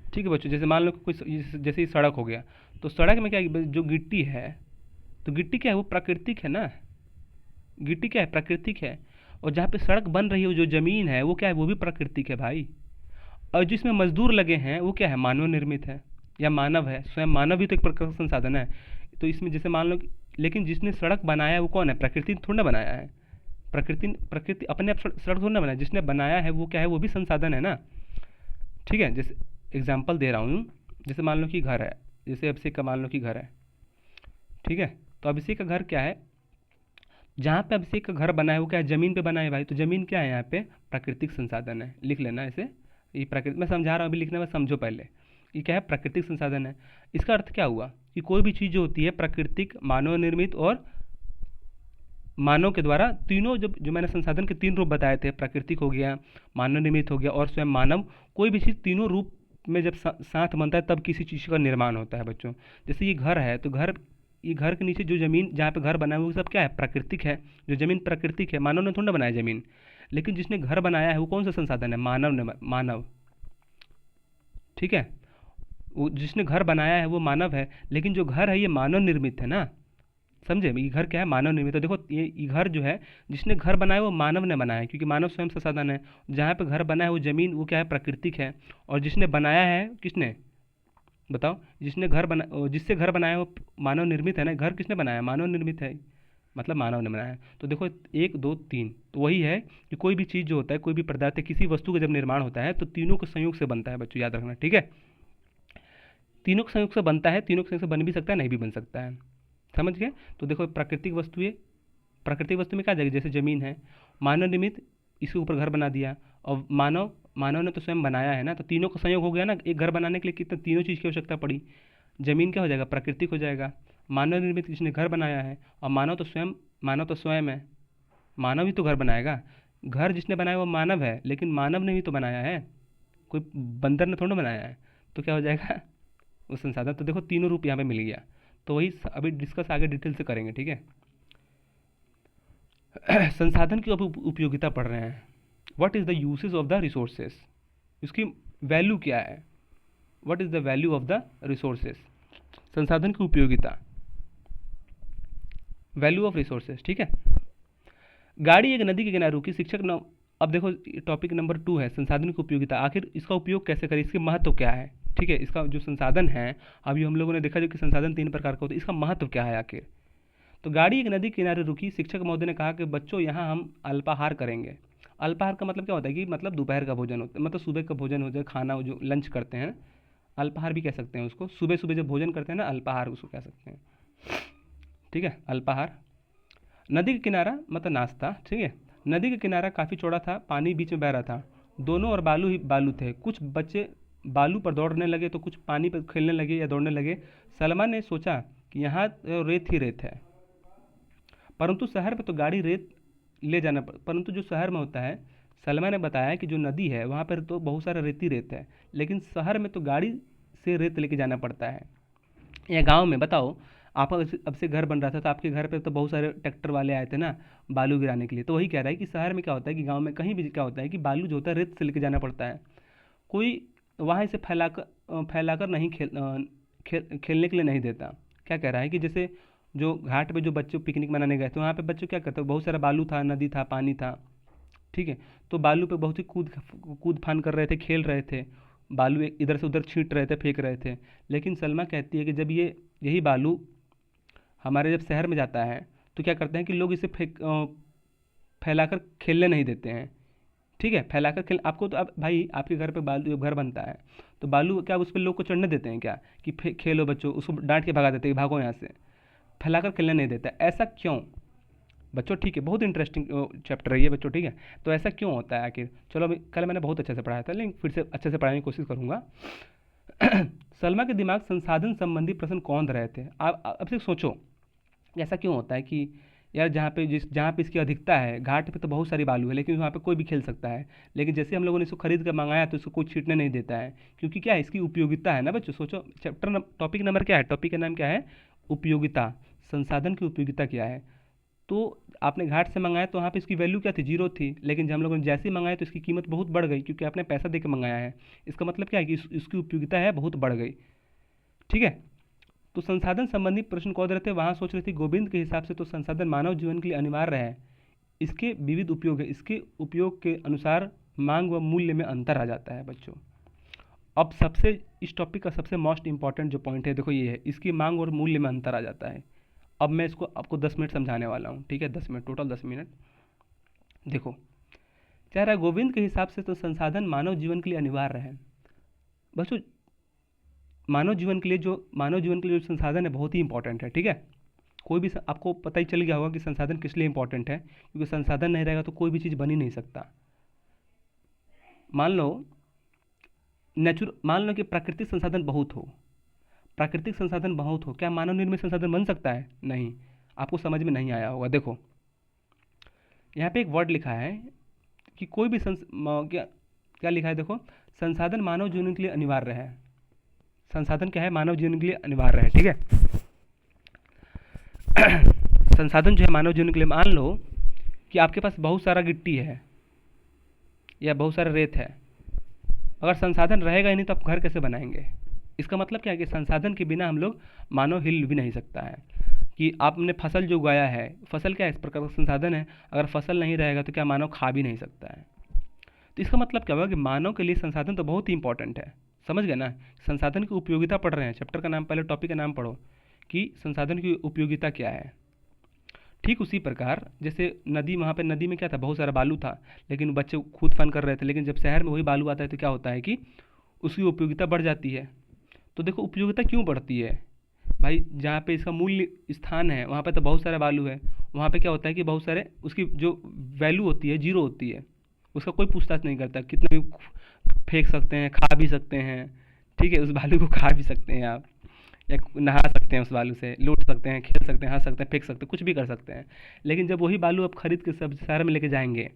ठीक है बच्चों। जैसे मान लो कि कोई जैसे ही सड़क हो गया तो सड़क में क्या है, जो गिट्टी है, तो गिट्टी क्या है, वो प्राकृतिक है ना, गिट्टी क्या है, प्राकृतिक है। और जहाँ पे सड़क बन रही है, जो ज़मीन है, वो क्या है, वो भी प्राकृतिक है भाई। और जिसमें मजदूर लगे हैं वो क्या है, मानव निर्मित है या मानव है, स्वयं मानव भी तो एक प्रकार का संसाधन है। तो इसमें जैसे मान लो लेकिन जिसने सड़क बनाया है वो कौन है, प्रकृति ने थोड़ा ना बनाया है, प्रकृति अपने आप सड़क थोड़ा ना बनाया, जिसने बनाया है वो क्या है, वो भी संसाधन है ना, ठीक है। जैसे एग्जाम्पल दे रहा हूँ, जैसे मान लो कि घर है, जैसे अभिषेक का मान लो कि घर है, ठीक है। तो अभिषेक का घर क्या है, जहाँ पे अभिषेक का घर बना है वो क्या है, ज़मीन पे बना है भाई। तो ज़मीन क्या है, यहाँ पे प्राकृतिक संसाधन है, लिख लेना ऐसे। ये प्राकृतिक मैं समझा रहा हूँ, अभी लिखने में समझो पहले। ये क्या है, प्राकृतिक संसाधन है। इसका अर्थ क्या हुआ कि कोई भी चीज़ जो होती है प्राकृतिक, मानव निर्मित और मानव के द्वारा, तीनों जो मैंने संसाधन के 3 रूप बताए थे, प्राकृतिक हो गया, मानव निर्मित हो गया और स्वयं मानव, कोई भी चीज़ तीनों रूप में जब साथ बनता है तब किसी चीज़ का निर्माण होता है बच्चों। जैसे ये घर है तो ये घर के नीचे जो ज़मीन जहाँ पे घर बना है वो सब क्या है, प्राकृतिक है। जो ज़मीन प्राकृतिक है, मानव ने थोड़ा ना बनाया ज़मीन। लेकिन जिसने घर बनाया है वो कौन सा संसाधन है, मानव, ठीक है। वो जिसने घर बनाया है वो मानव है, लेकिन जो घर है ये मानव निर्मित है ना, समझे। ये घर क्या है, मानव निर्मित है। देखो ये घर जो है, जिसने घर बनाया वो मानव ने बनाया है, क्योंकि मानव स्वयं संसाधन है। जहाँ पे घर बना है वो ज़मीन, वो क्या है, प्राकृतिक है। और जिसने बनाया है, किसने, बताओ, जिससे घर बनाया वो मानव निर्मित है ना। घर किसने बनाया, मानव निर्मित है, मतलब मानव ने बनाया। तो देखो 1, 2, 3, तो वही है कि कोई भी चीज़ जो होता है, कोई भी पदार्थ, किसी वस्तु का जब निर्माण होता है तो तीनों के संयोग से बनता है बच्चों, याद रखना, ठीक है। तीनों के संयोग से बनता है, तीनों के संयोग से बन भी सकता है, नहीं भी बन सकता है, समझ गए। तो देखो प्राकृतिक वस्तु में क्या जाएगी, जैसे ज़मीन है, मानव निर्मित, इसके ऊपर घर बना दिया। और मानव ने तो स्वयं बनाया है ना, तो तीनों का संयोग हो गया ना। एक घर बनाने के लिए कितना तीनों चीज़ की आवश्यकता पड़ी। ज़मीन क्या हो जाएगा, प्राकृतिक हो जाएगा। मानव निर्मित, जिसने घर बनाया है। और मानव तो स्वयं है, मानव ही तो घर बनाएगा। घर जिसने बनाया वो मानव है, लेकिन मानव ने भी तो बनाया है, कोई बंदर ने थोड़ा बनाया है। तो क्या हो जाएगा, वो संसाधन। तो देखो तीनों रूप यहाँ पे मिल गया। तो वही अभी डिस्कस आगे डिटेल से करेंगे, ठीक है। संसाधन की उपयोगिता पढ़ रहे हैं। What is the usage of the resources, इसकी वैल्यू क्या है, what is the value of the resources, संसाधन की उपयोगिता, वैल्यू ऑफ रिसोर्सेज, ठीक है। गाड़ी एक नदी के किनारे रुकी, शिक्षक न, अब देखो टॉपिक नंबर 2 है संसाधन की उपयोगिता। आखिर इसका उपयोग कैसे करें, इसके महत्व क्या है, ठीक है। इसका जो संसाधन है, अभी हम लोगों ने देखा जो कि संसाधन 3 प्रकार का होता है, इसका महत्व क्या है आखिर। तो गाड़ी एक नदी के किनारे रुकी, शिक्षक महोदय ने कहा कि बच्चों यहाँ हम अल्पाहार करेंगे। अल्पाहार का मतलब क्या होता है कि मतलब दोपहर का भोजन होता है, मतलब सुबह का भोजन हो जाए, खाना जो लंच करते हैं, अल्पाहार भी कह सकते हैं उसको। सुबह सुबह जब भोजन करते हैं ना, अल्पाहार उसको कह सकते हैं, ठीक है, अल्पाहार। नदी का किनारा मतलब नाश्ता, ठीक है। नदी का किनारा काफ़ी चौड़ा था, पानी बीच में बह रहा था, दोनों और बालू ही बालू थे। कुछ बच्चे बालू पर दौड़ने लगे तो कुछ पानी पर खेलने लगे या दौड़ने लगे। सलमा ने सोचा कि यहाँ रेत ही रेत है, परंतु शहर में तो गाड़ी रेत ले जाना परंतु जो शहर में होता है, सलमा ने बताया कि जो नदी है वहाँ पर तो बहुत सारा रेती रेत है, लेकिन शहर में तो गाड़ी से रेत लेके जाना पड़ता है। या गांव में बताओ, आप अब से घर बन रहा था तो आपके घर पे तो बहुत सारे ट्रैक्टर वाले आए थे ना बालू गिराने के लिए। तो वही कह रहा है कि शहर में क्या होता है कि गांव में कहीं भी क्या होता है कि बालू जो होता है रेत से लेके जाना पड़ता है। कोई वहाँ इसे फैलाकर नहीं खेलने के लिए नहीं देता। क्या कह रहा है कि जैसे जो घाट पे जो बच्चे पिकनिक मनाने गए थे वहाँ पे बच्चों क्या करते, बहुत सारा बालू था, नदी था, पानी था, ठीक है। तो बालू पे बहुत ही कूद फान कर रहे थे, खेल रहे थे, बालू इधर से उधर छींट रहे थे, फेंक रहे थे। लेकिन सलमा कहती है कि जब ये यही बालू हमारे जब शहर में जाता है तो क्या करते हैं कि लोग इसे फैलाकर खेलने नहीं देते हैं, ठीक है। फैलाकर खेल, आपको तो अब भाई आपके घर पे बालू घर बनता है तो बालू क्या उस पर लोग को चढ़ने देते हैं क्या कि खेलो बच्चों, उसको डांट के भगा देते हैं कि भागो यहाँ से, फैलाकर खेलने नहीं देता। ऐसा क्यों बच्चों? ठीक है, बहुत इंटरेस्टिंग चैप्टर है ये बच्चों, ठीक है। तो ऐसा क्यों होता है आखिर? चलो अभी कल मैंने बहुत अच्छे से पढ़ाया था, लेकिन फिर से अच्छे से पढ़ाने की कोशिश करूँगा। सलमा के दिमाग संसाधन संबंधी प्रश्न कौंध रहे थे। आप अब से सोचो ऐसा क्यों होता है कि यार जहाँ पे इसकी अधिकता है घाट पे तो बहुत सारी बालू है, लेकिन वहाँ पे कोई भी खेल सकता है, लेकिन जैसे हम लोगों ने इसको खरीद कर मंगाया तो इसको कोई छीटने नहीं देता है, क्योंकि क्या है इसकी उपयोगिता है ना बच्चों। सोचो टॉपिक नंबर क्या है, टॉपिक का नाम क्या है? उपयोगिता। संसाधन की उपयोगिता क्या है? तो आपने घाट से मंगाया तो वहाँ पे इसकी वैल्यू क्या थी? जीरो थी, लेकिन जब हम लोगों ने जैसे ही मंगाया तो इसकी कीमत बहुत बढ़ गई, क्योंकि आपने पैसा दे के मंगाया है। इसका मतलब क्या है कि इसकी उपयोगिता है बहुत बढ़ गई, ठीक है। तो संसाधन संबंधी प्रश्न कौन रहे थे? वहाँ सोच रहे थे गोविंद के हिसाब से तो संसाधन मानव जीवन के लिए अनिवार्य है, इसके विविध उपयोग है, इसके उपयोग के अनुसार मांग व मूल्य में अंतर आ जाता है बच्चों। अब सबसे इस टॉपिक का सबसे मोस्ट इंपॉर्टेंट जो पॉइंट है देखो ये है, इसकी मांग और मूल्य में अंतर आ जाता है। अब मैं इसको आपको 10 मिनट समझाने वाला हूँ, ठीक है। 10 मिनट, टोटल 10 मिनट। देखो कह रहा है गोविंद के हिसाब से तो संसाधन मानव जीवन के लिए अनिवार्य है बच्चों। मानव जीवन के लिए जो संसाधन है बहुत ही इंपॉर्टेंट है, ठीक है। कोई भी आपको पता ही चल गया होगा कि संसाधन किस लिए इंपॉर्टेंट है, क्योंकि संसाधन नहीं रहेगा तो कोई भी चीज़ बन ही नहीं सकता। मान लो कि प्राकृतिक संसाधन बहुत हो, क्या मानव निर्मित संसाधन बन सकता है? नहीं। आपको समझ में नहीं आया होगा। देखो यहाँ पे एक वर्ड लिखा है कि कोई भी क्या क्या लिखा है? देखो, संसाधन मानव जीवन के लिए अनिवार्य है। संसाधन क्या है? मानव जीवन के लिए अनिवार्य है, ठीक है। संसाधन जो है मानव जीवन के लिए, मान लो कि आपके पास बहुत सारा गिट्टी है या बहुत सारा रेत है, अगर संसाधन रहेगा ही नहीं तो आप घर कैसे बनाएंगे? इसका मतलब क्या है कि संसाधन के बिना हम लोग मानव हिल भी नहीं सकता है। कि आपने फसल जो उगाया है, फसल क्या है? इस प्रकार का संसाधन है, अगर फसल नहीं रहेगा तो क्या मानव खा भी नहीं सकता है। तो इसका मतलब क्या हुआ कि मानव के लिए संसाधन तो बहुत ही इंपॉर्टेंट है। समझ गए ना? संसाधन की उपयोगिता पढ़ रहे हैं, चैप्टर का नाम, पहले टॉपिक का नाम पढ़ो कि संसाधन की उपयोगिता क्या है। ठीक उसी प्रकार जैसे नदी, वहाँ पे नदी में क्या था? बहुत सारा बालू था, लेकिन बच्चे खुद फन कर रहे थे, लेकिन जब शहर में वही बालू आता है तो क्या होता है कि उसकी उपयोगिता बढ़ जाती है। तो देखो उपयोगिता क्यों बढ़ती है भाई? जहाँ पे इसका मूल्य स्थान है वहाँ पे तो बहुत सारा बालू है, वहाँ पे क्या होता है कि बहुत सारे उसकी जो वैल्यू होती है जीरो होती है, उसका कोई पूछताछ नहीं करता, कितना भी फेंक सकते हैं, खा भी सकते हैं, ठीक है। उस बालू को खा भी सकते हैं आप, या नहा सकते हैं उस बालू से, लूट सकते हैं, खेल सकते हैं, हंस सकते हैं, फेंक सकते हैं, कुछ भी कर सकते हैं। लेकिन जब वही बालू आप खरीद के सब शहर में लेके जाएंगे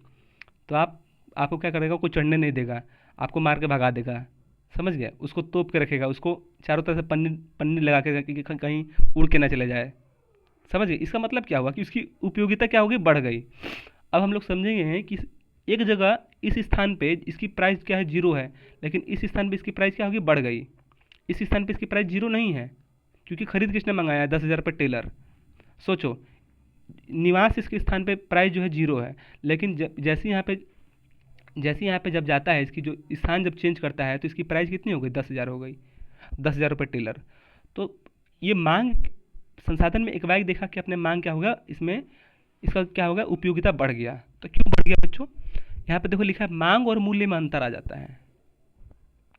तो आपको क्या करेगा? कोई चढ़ने नहीं देगा, आपको मार के भगा देगा, समझ गया? उसको तोप के रखेगा, उसको चारों तरफ से पन्नी पन्नी लगा के कि कहीं उड़ के ना चले जाए, समझ गए? इसका मतलब क्या हुआ कि उसकी उपयोगिता क्या होगी? बढ़ गई। अब हम लोग समझेंगे कि एक जगह इस स्थान पे इसकी प्राइस क्या है? जीरो है, लेकिन इस स्थान पे इसकी प्राइस क्या होगी? बढ़ गई। इस स्थान पे इसकी प्राइस जीरो नहीं है, क्योंकि खरीद किसने मंगाया है? 10,000 रुपये टेलर। सोचो, निवास इसके स्थान पे प्राइस जो है जीरो है, लेकिन जैसे यहाँ पे जब जाता है, इसकी जो स्थान जब चेंज करता है तो इसकी प्राइस कितनी हो गई? 10,000 हो गई, 10,000 रुपये टेलर। तो ये मांग, संसाधन में एक बार देखा कि अपने मांग क्या होगा, इसमें इसका क्या होगा? उपयोगिता बढ़ गया। तो क्यों बढ़ गया बच्चों? यहाँ पे देखो लिखा है मांग और मूल्य में अंतर आ जाता है,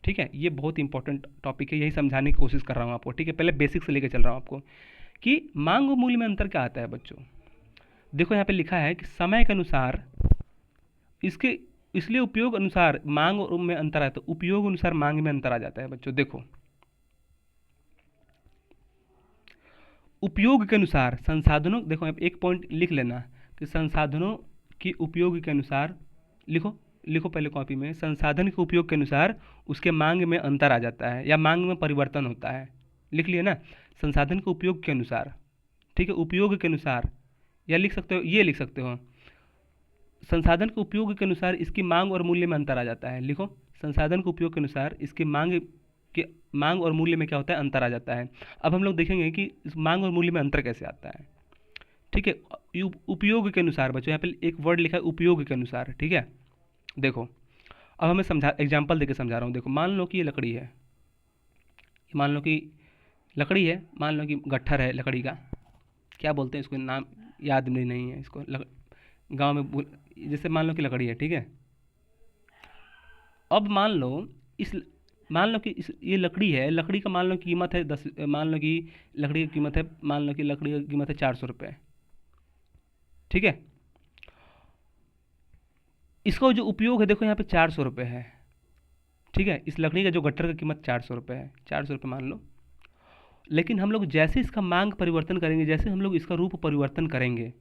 ठीक है। ये बहुत इंपॉर्टेंट टॉपिक है, यही समझाने की कोशिश कर रहा हूँ आपको, ठीक है। पहले बेसिक से लेकर चल रहा हूँ आपको कि मांग और मूल्य में अंतर क्या आता है बच्चों। देखो यहाँ पे लिखा है कि समय के अनुसार इसके, इसलिए उपयोग अनुसार मांग और में अंतर आता है, उपयोग अनुसार मांग में अंतर आ जाता है बच्चों। देखो उपयोग के अनुसार संसाधनों, देखो एक पॉइंट लिख लेना कि संसाधनों की उपयोग के अनुसार, लिखो लिखो पहले कॉपी में, संसाधन के उपयोग के अनुसार उसके मांग में अंतर आ जाता है या मांग में परिवर्तन होता है। लिख लिए ना, संसाधन के उपयोग के अनुसार, ठीक है, उपयोग के अनुसार, या लिख सकते हो, ये लिख सकते हो, संसाधन के उपयोग के अनुसार इसकी मांग और मूल्य में अंतर आ जाता है। लिखो, संसाधन के उपयोग के अनुसार इसकी मांग और मूल्य में क्या होता है, अंतर आ जाता है। अब हम लोग देखेंगे कि इस मांग और मूल्य में अंतर कैसे आता है। ठीक है, उपयोग के अनुसार बच्चों, यहाँ पे एक वर्ड लिखा है उपयोग के अनुसार, ठीक है। देखो, अब हमें एग्जाम्पल देके समझा रहा हूँ। देखो, मान लो कि ये लकड़ी है, मान लो कि लकड़ी है, मान लो कि गट्ठर है लकड़ी का, क्या बोलते हैं इसको, नाम याद नहीं है इसको, गांव में जैसे मान लो कि लकड़ी है, ठीक है। अब मान लो कि ये लकड़ी है, लकड़ी का मान लो कीमत है 10, मान लो कि लकड़ी की कीमत है, मान लो कि लकड़ी की कीमत है 400 रुपये, ठीक है। इसका जो उपयोग है, देखो यहाँ पे 400 रुपये है, ठीक है। इस लकड़ी का जो गट्ठर का कीमत 400 रुपये है, 400 रुपये मान लो। लेकिन हम लोग जैसे इसका मांग परिवर्तन करेंगे, जैसे हम लोग इसका रूप परिवर्तन करेंगे,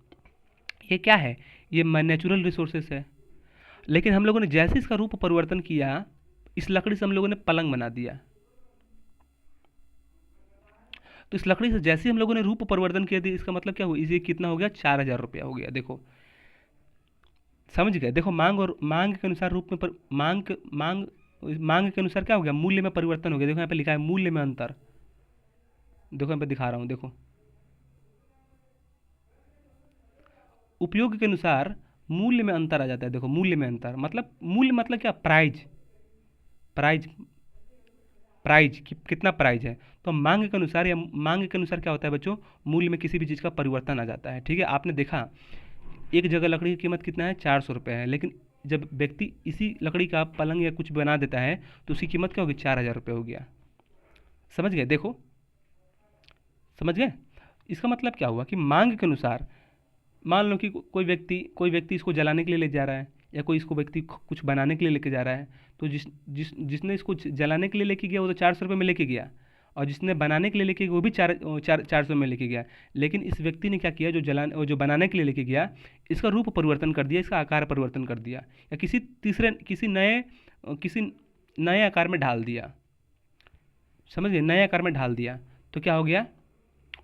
ये क्या है, ये नेचुरल रिसोर्सेस है। लेकिन हम लोगों ने जैसे इसका रूप परिवर्तन किया, इस लकड़ी से हम लोगों ने पलंग बना दिया। तो इस लकड़ी से जैसे हम लोगों ने रूप परिवर्तन किया, इसका मतलब क्या हुआ, इसे कितना हो गया, 4000 रुपया हो गया। देखो, समझ गए। देखो, मांग के अनुसार रूप में मांग के अनुसार क्या हो गया, मूल्य में परिवर्तन हो गया। देखो यहाँ पे लिखा है मूल्य में अंतर, देखो यहाँ पे दिखा रहा हूँ। देखो, उपयोग के अनुसार मूल्य में अंतर आ जाता है। देखो, मूल्य में अंतर मतलब, मूल्य मतलब क्या, प्राइज, प्राइज, प्राइज कितना प्राइज है। तो मांग के अनुसार, या मांग के अनुसार क्या होता है बच्चों, मूल्य में किसी भी चीज़ का परिवर्तन आ जाता है, ठीक है। आपने देखा एक जगह लकड़ी की कीमत कितना है, 400 रुपये है, लेकिन जब व्यक्ति इसी लकड़ी का पलंग या कुछ बना देता है तो उसकी कीमत क्या होगी, 4000 रुपये हो गया। समझ गए। देखो, समझ गए। इसका मतलब क्या हुआ कि मांग के अनुसार, मान लो कि कोई व्यक्ति इसको जलाने के लिए ले जा रहा है, या कोई इसको व्यक्ति कुछ बनाने के लिए लेके जा रहा है, तो जिसने इसको जलाने के लिए लेके गया वो तो 400 रुपये में लेके गया, और जिसने बनाने के लिए लेके गया वो भी 400 में लेके गया। लेकिन इस व्यक्ति ने क्या किया, जो बनाने के लिए लेके गया, इसका रूप परिवर्तन कर दिया, इसका आकार परिवर्तन कर दिया, या किसी नए आकार में ढाल दिया। समझ गए, नए आकार में ढाल दिया तो क्या हो गया,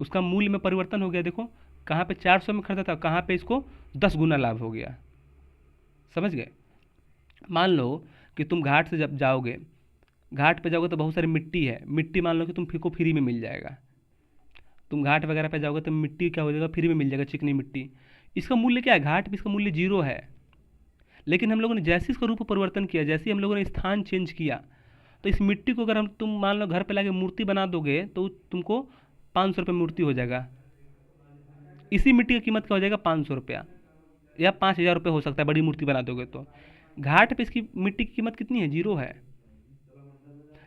उसका मूल्य में परिवर्तन हो गया। देखो, कहाँ पे 400 में खरीदा था, कहाँ पे इसको 10 गुना लाभ हो गया। समझ गए। मान लो कि तुम घाट से जब जाओगे, घाट पे जाओगे तो बहुत सारी मिट्टी है, मिट्टी मान लो कि तुमको फ्री में मिल जाएगा। तुम घाट वगैरह पे जाओगे तो मिट्टी क्या हो जाएगा, फ्री में मिल जाएगा, चिकनी मिट्टी। इसका मूल्य क्या है, घाट पे इसका मूल्य 0 है। लेकिन हम लोगों ने जैसे इसका रूप परिवर्तन किया, जैसे हम लोगों ने स्थान चेंज किया, तो इस मिट्टी को अगर तुम मान लो घर पे लाके मूर्ति बना दोगे तो तुमको 500 रुपये मूर्ति हो जाएगा। इसी मिट्टी की कीमत क्या हो जाएगा, 500 रुपया, या 5000 रुपये हो सकता है, बड़ी मूर्ति बना दोगे तो। घाट पे इसकी मिट्टी की कीमत कितनी है, 0 है।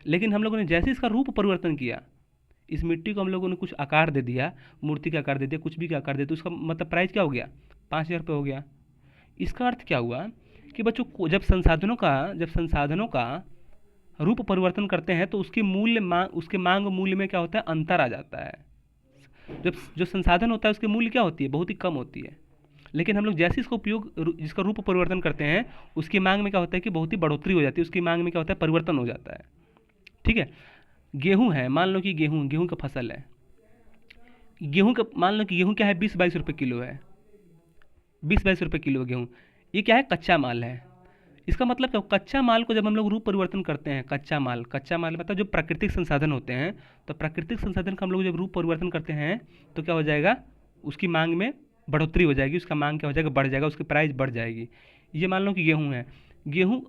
लेकिन हम लोगों ने जैसे इसका रूप परिवर्तन किया, इस मिट्टी को हम लोगों ने कुछ आकार दे दिया, मूर्ति का आकार दे दिया, कुछ भी का आकार दे दिया, तो उसका मतलब प्राइस क्या हो गया, 5000 रुपये हो गया। इसका अर्थ क्या हुआ कि बच्चों, जब संसाधनों का रूप परिवर्तन करते हैं तो उसके मांग मूल्य में क्या होता है, अंतर आ जाता है। जब जो संसाधन होता है उसकी मूल्य क्या होती है, बहुत ही कम होती है। लेकिन हम लोग जैसे जिसका रूप परिवर्तन करते हैं, उसकी मांग में क्या होता है कि बहुत ही बढ़ोतरी हो जाती है, उसकी मांग में क्या होता है, परिवर्तन हो जाता है। ठीक है। गेहूं है, मान लो कि गेहूं का फसल है, मान लो कि गेहूं क्या है, 20-22 रुपये किलो है, 20-22 रुपये किलो गेहूं। ये क्या है, कच्चा माल है। इसका मतलब क्या, कच्चा माल को जब हम लोग रूप परिवर्तन करते हैं, कच्चा माल मतलब जो प्राकृतिक संसाधन होते हैं, तो प्राकृतिक संसाधन का हम लोग जब रूप परिवर्तन करते हैं तो क्या हो जाएगा, उसकी मांग में बढ़ोतरी हो जाएगी, उसका मांग क्या हो जाएगा, बढ़ जाएगा, उसकी प्राइस बढ़ जाएगी। ये मान लो कि गेहूँ है, गेहूँ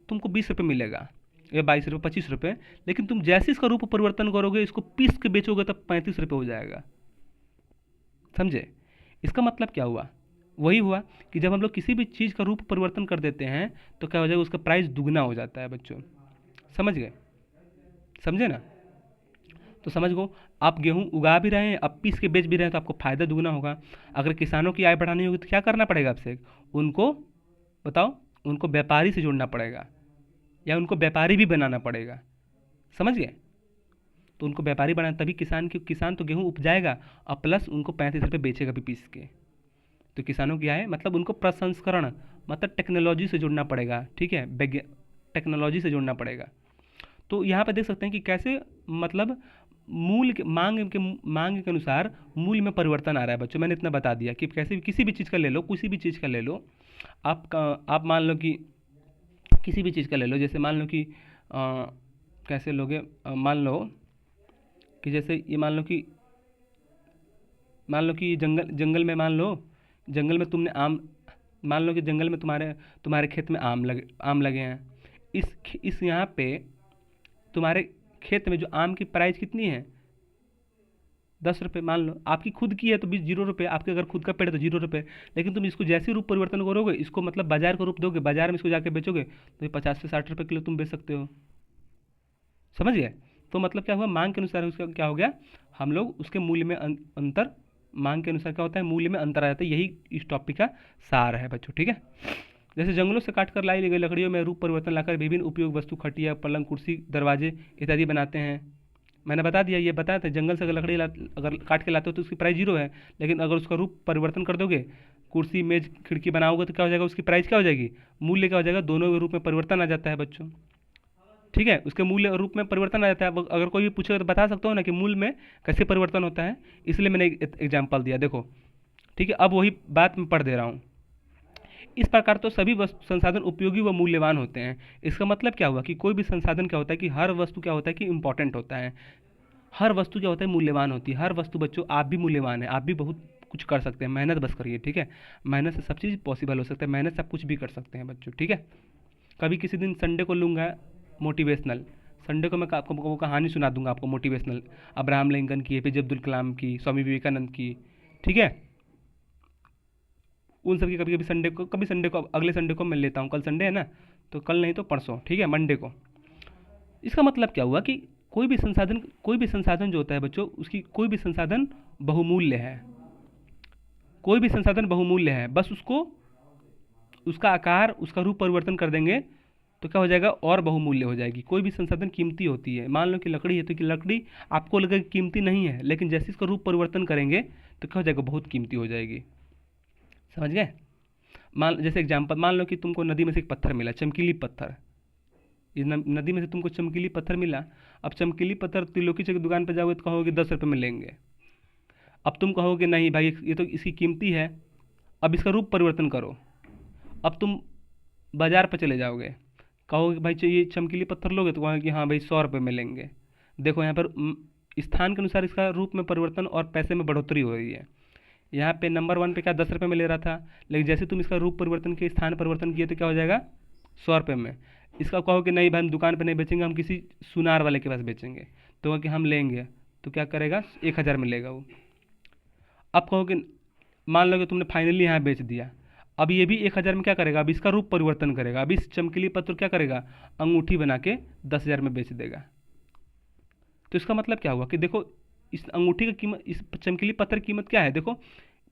तुमको 20 रुपये मिलेगा, या 22 रुपये, 25 रुपये, लेकिन तुम जैसे इसका रूप परिवर्तन करोगे, इसको पीस के बेचोगे तब 35 रुपये हो जाएगा। समझे। इसका मतलब क्या हुआ, वही हुआ कि जब हम लोग किसी भी चीज़ का रूप परिवर्तन कर देते हैं तो क्या हो जाएगा, उसका प्राइस दुगना हो जाता है बच्चों। समझ गए, समझे ना। तो समझ गो, आप गेहूं उगा भी रहे हैं, आप पीस के बेच भी रहे हैं, तो आपको फ़ायदा दुगना होगा। अगर किसानों की आय बढ़ानी होगी तो क्या करना पड़ेगा आपसे, उनको बताओ, उनको व्यापारी से जोड़ना पड़ेगा, या उनको व्यापारी भी बनाना पड़ेगा। समझ गए। तो उनको व्यापारी बनाना, तभी किसान तो गेहूँ उपजाएगा और प्लस उनको 35 रुपये बेचेगा भी पीस के। तो किसानों की आय मतलब उनको प्रसंस्करण मतलब टेक्नोलॉजी से जुड़ना पड़ेगा, ठीक है, टेक्नोलॉजी से जुड़ना पड़ेगा। तो यहाँ पे देख सकते हैं कि कैसे मतलब मूल्य के मांग के अनुसार मूल्य में परिवर्तन आ रहा है बच्चों। मैंने इतना बता दिया कि कैसे किसी भी चीज़ का ले लो, किसी भी चीज़ का ले लो, आप मान लो कि किसी भी चीज़ का ले लो, जैसे मान लो कि कैसे लोगे, मान लो कि जैसे ये मान लो कि जंगल में जंगल में तुमने आम, मान लो कि जंगल में तुम्हारे खेत में आम लगे हैं। इस यहाँ पे तुम्हारे खेत में जो आम की प्राइस कितनी है, 10 रुपये मान लो। आपकी खुद की है तो 0 रुपये, आपके अगर खुद का पेड़ है तो 0 रुपये। लेकिन तुम इसको जैसे रूप परिवर्तन करोगे, इसको मतलब बाजार का रूप दोगे, बाजार में इसको जाके बेचोगे तो ये 50 से 60 रुपये किलो तुम बेच सकते हो। समझ गए? तो मतलब क्या हुआ, मांग के अनुसार उसका क्या हो गया, हम लोग उसके मूल्य में अंतर, मांग के अनुसार क्या होता है, मूल्य में अंतर आ जाता है। यही इस टॉपिक का सार है बच्चों, ठीक है। जैसे जंगलों से काट कर लाई गई लकड़ियों में रूप परिवर्तन लाकर विभिन्न उपयोग वस्तु, खटिया, पलंग, कुर्सी, दरवाजे इत्यादि बनाते हैं। मैंने बता दिया, ये बताया था, जंगल से अगर अगर काट के लाते हो तो उसकी प्राइस 0 है। लेकिन अगर उसका रूप परिवर्तन कर दोगे, कुर्सी, मेज, खिड़की बनाओगे तो क्या हो जाएगा, उसकी प्राइस क्या हो जाएगी, मूल्य क्या हो जाएगा, दोनों के रूप में परिवर्तन आ जाता है बच्चों, ठीक है। उसके मूल्य और रूप में परिवर्तन आ जाता है। अगर कोई भी पूछेगा तो बता सकता हूँ ना कि मूल्य में कैसे परिवर्तन होता है, इसलिए मैंने एक एग्जाम्पल दिया, देखो, ठीक है। अब वही बात मैं पढ़ दे रहा हूँ। इस प्रकार तो सभी संसाधन उपयोगी व मूल्यवान होते हैं। इसका मतलब क्या हुआ कि कोई भी संसाधन क्या होता है कि हर वस्तु क्या होता है कि इंपॉर्टेंट होता है, हर वस्तु क्या होता है, मूल्यवान होती है। हर वस्तु बच्चों, आप भी मूल्यवान है, आप भी बहुत कुछ कर सकते हैं, मेहनत बस करिए, ठीक है। मेहनत से सब चीज़ पॉसिबल हो सकता है, मेहनत से आप कुछ भी कर सकते हैं बच्चों, ठीक है। कभी किसी दिन संडे को लूँगा मोटिवेशनल, संडे को मैं आपको कहानी सुना दूंगा आपको मोटिवेशनल, अब्राहम लिंकन की, एपीजे अब्दुल कलाम की, स्वामी विवेकानंद की, ठीक है। उन सब की कभी संडे को अगले संडे को मैं लेता हूँ। कल संडे है ना, तो कल नहीं तो परसों, ठीक है, मंडे को। इसका मतलब क्या हुआ कि कोई भी संसाधन जो होता है बच्चों, उसकी कोई भी संसाधन बहुमूल्य है, कोई भी संसाधन बहुमूल्य है। बस उसको उसका आकार, उसका रूप परिवर्तन कर देंगे तो क्या हो जाएगा, और बहुमूल्य हो जाएगी। कोई भी संसाधन कीमती होती है। मान लो कि लकड़ी है तो कि लकड़ी आपको लगेगा कीमती नहीं है, लेकिन जैसे इसका रूप परिवर्तन करेंगे तो क्या हो जाएगा, बहुत कीमती हो जाएगी। समझ गए? जैसे एग्जाम्पल, मान लो कि तुमको नदी में से एक पत्थर मिला, चमकीली पत्थर। इस नदी में से तुमको चमकीली पत्थर मिला। अब चमकीली पत्थर त्रिलोकी की दुकान पर जाओगे तो कहोगे 10 रुपये में लेंगे। अब तुम कहोगे नहीं भाई, ये तो इसकी कीमती है, अब इसका रूप परिवर्तन करो। अब तुम बाजार पर चले जाओगे, कहोगे भाई चाहिए चमकीली पत्थर लोगे, तो कहोगे कि हाँ भाई 100 रुपये में लेंगे। देखो यहाँ पर स्थान के अनुसार इसका रूप में परिवर्तन और पैसे में बढ़ोतरी हो रही है। यहाँ पे नंबर 1 पे क्या 10 रुपये में ले रहा था, लेकिन जैसे तुम इसका रूप परिवर्तन किए, स्थान परिवर्तन किए तो क्या हो जाएगा, 100 रुपये में। इसका कहो कि नहीं भाई हम दुकान पर नहीं बेचेंगे, हम किसी सुनार वाले के पास बेचेंगे, तो कि हम लेंगे, तो क्या करेगा, 1000 में लेगा वो। अब कहो कि मान लो कि तुमने फाइनली यहाँ बेच दिया, अब ये भी 1000 में क्या करेगा, अब इसका रूप परिवर्तन करेगा। अब इस चमकीली पत्थर क्या करेगा, अंगूठी बना के 10,000 में बेच देगा। तो इसका मतलब क्या हुआ कि देखो, इस अंगूठी की कीमत, इस चमकीली पत्थर की कीमत क्या है, देखो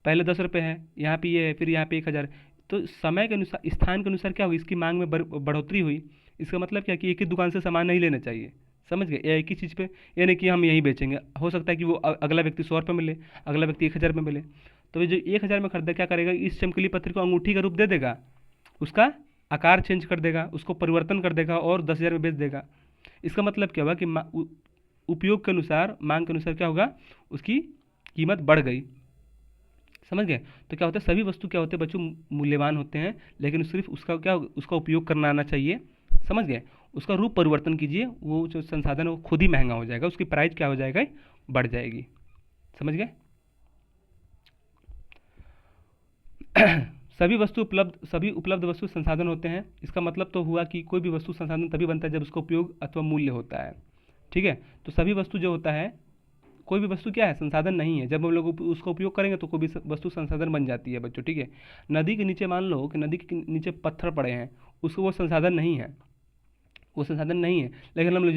पहले 10 रुपये है, यहाँ पे ये है, फिर यहाँ पे 1000। तो समय के अनुसार, स्थान के अनुसार क्या हुई, इसकी मांग में बढ़ोतरी हुई। इसका मतलब क्या कि एक ही दुकान से सामान नहीं लेना चाहिए। समझ गए? या एक ही चीज़ पे, ये नहीं कि हम यहीं बेचेंगे। हो सकता है कि वो अगला व्यक्ति 100 रुपये में ले, अगला व्यक्ति 1000 में मिले। तो ये जो 1000 में खरीदा क्या करेगा, इस चमकीली पत्थर को अंगूठी का रूप दे देगा, उसका आकार चेंज कर देगा, उसको परिवर्तन कर देगा और 10,000 में बेच देगा। इसका मतलब क्या हुआ कि उपयोग के अनुसार, मांग के अनुसार क्या होगा, उसकी कीमत बढ़ गई। समझ गए? तो क्या होता है, सभी वस्तु क्या होते हैं बच्चों, मूल्यवान होते हैं, लेकिन सिर्फ उसका उपयोग करना आना चाहिए। समझ गए? उसका रूप परिवर्तन कीजिए, वो जो संसाधन है वो खुद ही महंगा हो जाएगा, उसकी प्राइस क्या हो जाएगा, बढ़ जाएगी। समझ गए? सभी उपलब्ध वस्तु संसाधन होते हैं। इसका मतलब तो हुआ कि कोई भी वस्तु संसाधन तभी बनता है जब उसका उपयोग अथवा मूल्य होता है। ठीक है? तो सभी वस्तु जो होता है, कोई भी वस्तु क्या है, संसाधन नहीं है। जब हम लोग उसका उपयोग करेंगे तो कोई भी वस्तु संसाधन बन जाती है बच्चों। ठीक है? नदी के नीचे मान लो कि नदी के नीचे पत्थर पड़े हैं, उसको वो संसाधन नहीं है, वो संसाधन नहीं है। लेकिन हम लोग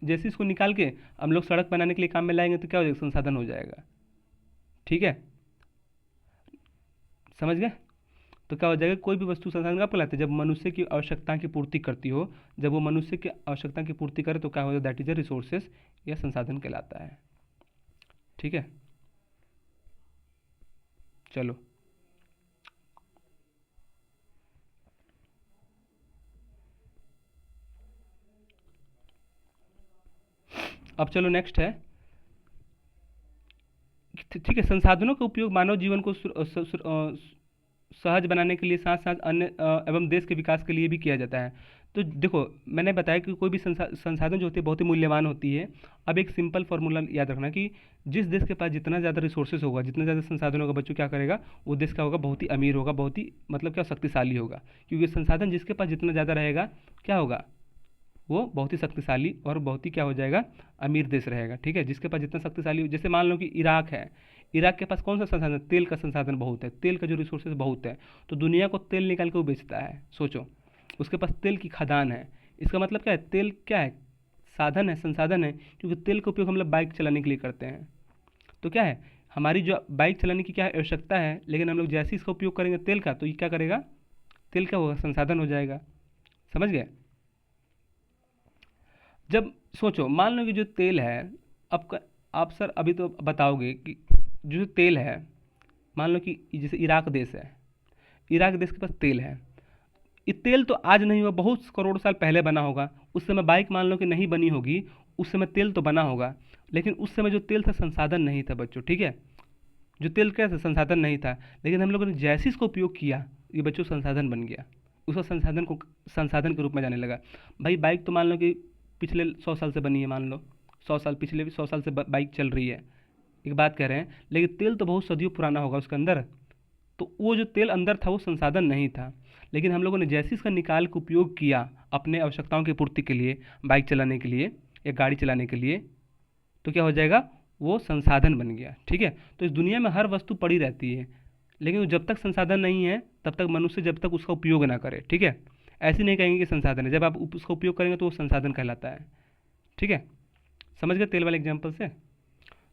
जैसे इसको निकाल के हम लोग सड़क बनाने के लिए काम में लाएंगे तो क्या हो जाएगा, संसाधन हो जाएगा। ठीक है? समझ गए? तो क्या हो जाएगा, कोई भी वस्तु संसाधन कब कहलाती है, जब मनुष्य की आवश्यकता की पूर्ति करती हो। जब वो मनुष्य की आवश्यकता की पूर्ति करे तो क्या हो जाए, दैट इज अ रिसोर्सेस, या संसाधन कहलाता है। ठीक है? चलो। अब चलो नेक्स्ट है, ठीक है, संसाधनों का उपयोग मानव जीवन को सहज बनाने के लिए साथ साथ अन्य एवं देश के विकास के लिए भी किया जाता है। तो देखो, मैंने बताया कि कोई भी संसाधन जो होती है बहुत ही मूल्यवान होती है। अब एक सिंपल फार्मूला याद रखना कि जिस देश के पास जितना ज़्यादा रिसोर्सेज होगा, जितना ज़्यादा संसाधन होगा, बच्चों क्या करेगा, वो देश क्या होगा, बहुत ही अमीर होगा, बहुत ही मतलब क्या शक्तिशाली होगा। क्योंकि संसाधन जिसके पास जितना ज़्यादा रहेगा, क्या होगा, वो बहुत ही शक्तिशाली और बहुत ही क्या हो जाएगा, अमीर देश रहेगा। ठीक है, जिसके पास जितना शक्तिशाली हो, जैसे मान लो कि इराक है, इराक के पास कौन सा संसाधन, तेल का संसाधन बहुत है, तेल का जो रिसोर्सेज बहुत है, तो दुनिया को तेल निकाल के वो बेचता है। सोचो, उसके पास तेल की खदान है। इसका मतलब क्या है, तेल क्या है, साधन है, संसाधन है। क्योंकि तेल का उपयोग हम लोग बाइक चलाने के लिए करते हैं। तो क्या है, हमारी जो बाइक चलाने की क्या आवश्यकता है, लेकिन हम लोग जैसे ही इसका उपयोग करेंगे तेल का, तो ये क्या करेगा, तेल क्या होगा, संसाधन हो जाएगा। समझ गए। जब सोचो, मान लो कि जो तेल है, आप सर अभी तो बताओगे कि जो तेल है, मान लो कि जैसे इराक देश है, इराक देश के पास तेल है। ये तेल तो आज नहीं हुआ, बहुत करोड़ साल पहले बना होगा। उस समय बाइक मान लो कि नहीं बनी होगी, उस समय तेल तो बना होगा, लेकिन उस समय जो तेल था संसाधन नहीं था बच्चों। ठीक है, जो तेल क्या था, संसाधन नहीं था, लेकिन हम लोगों ने जैसे इसका उपयोग किया, ये बच्चों संसाधन बन गया। उसका संसाधन को संसाधन के रूप में जाने लगा। भाई बाइक तो मान लो कि पिछले 100 साल से बनी है, मान लो 100 साल, पिछले भी 100 साल से बाइक चल रही है, एक बात कह रहे हैं, लेकिन तेल तो बहुत सदियों पुराना होगा उसके अंदर। तो वो जो तेल अंदर था वो संसाधन नहीं था, लेकिन हम लोगों ने जैसे इसका निकाल के उपयोग किया अपने आवश्यकताओं की पूर्ति के लिए, बाइक चलाने के लिए या गाड़ी चलाने के लिए, तो क्या हो जाएगा, वो संसाधन बन गया। ठीक है, तो इस दुनिया में हर वस्तु पड़ी रहती है, लेकिन जब तक संसाधन नहीं है तब तक मनुष्य जब तक उसका उपयोग ना करे। ठीक है, ऐसे नहीं कहेंगे कि संसाधन है, जब आप उसका उपयोग करेंगे तो वो संसाधन कहलाता है। ठीक है, समझ गए तेल वाले एग्जाम्पल से।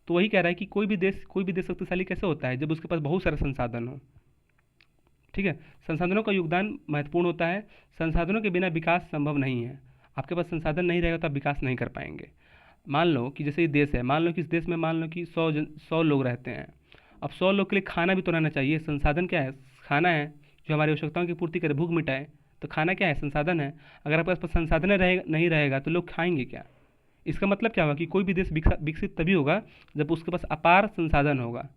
तो वही कह रहा है कि कोई भी देश शक्तिशाली कैसे होता है, जब उसके पास बहुत सारे संसाधन हो। ठीक है, संसाधनों का योगदान महत्वपूर्ण होता है। संसाधनों के बिना विकास संभव नहीं है। आपके पास संसाधन नहीं रहेगा तो आप विकास नहीं कर पाएंगे। मान लो कि जैसे ये देश है, मान लो कि इस देश में मान लो कि 100 लोग रहते हैं। अब 100 लोग के लिए खाना भी तो रहना चाहिए। संसाधन क्या है, खाना है, जो हमारी आवश्यकताओं की पूर्ति करे, भूख मिटाए। तो खाना क्या है, संसाधन है। अगर आपके पास संसाधन नहीं रहेगा तो लोग खाएंगे क्या। इसका मतलब क्या होगा कि कोई भी देश विकसित तभी होगा जब उसके पास अपार संसाधन होगा।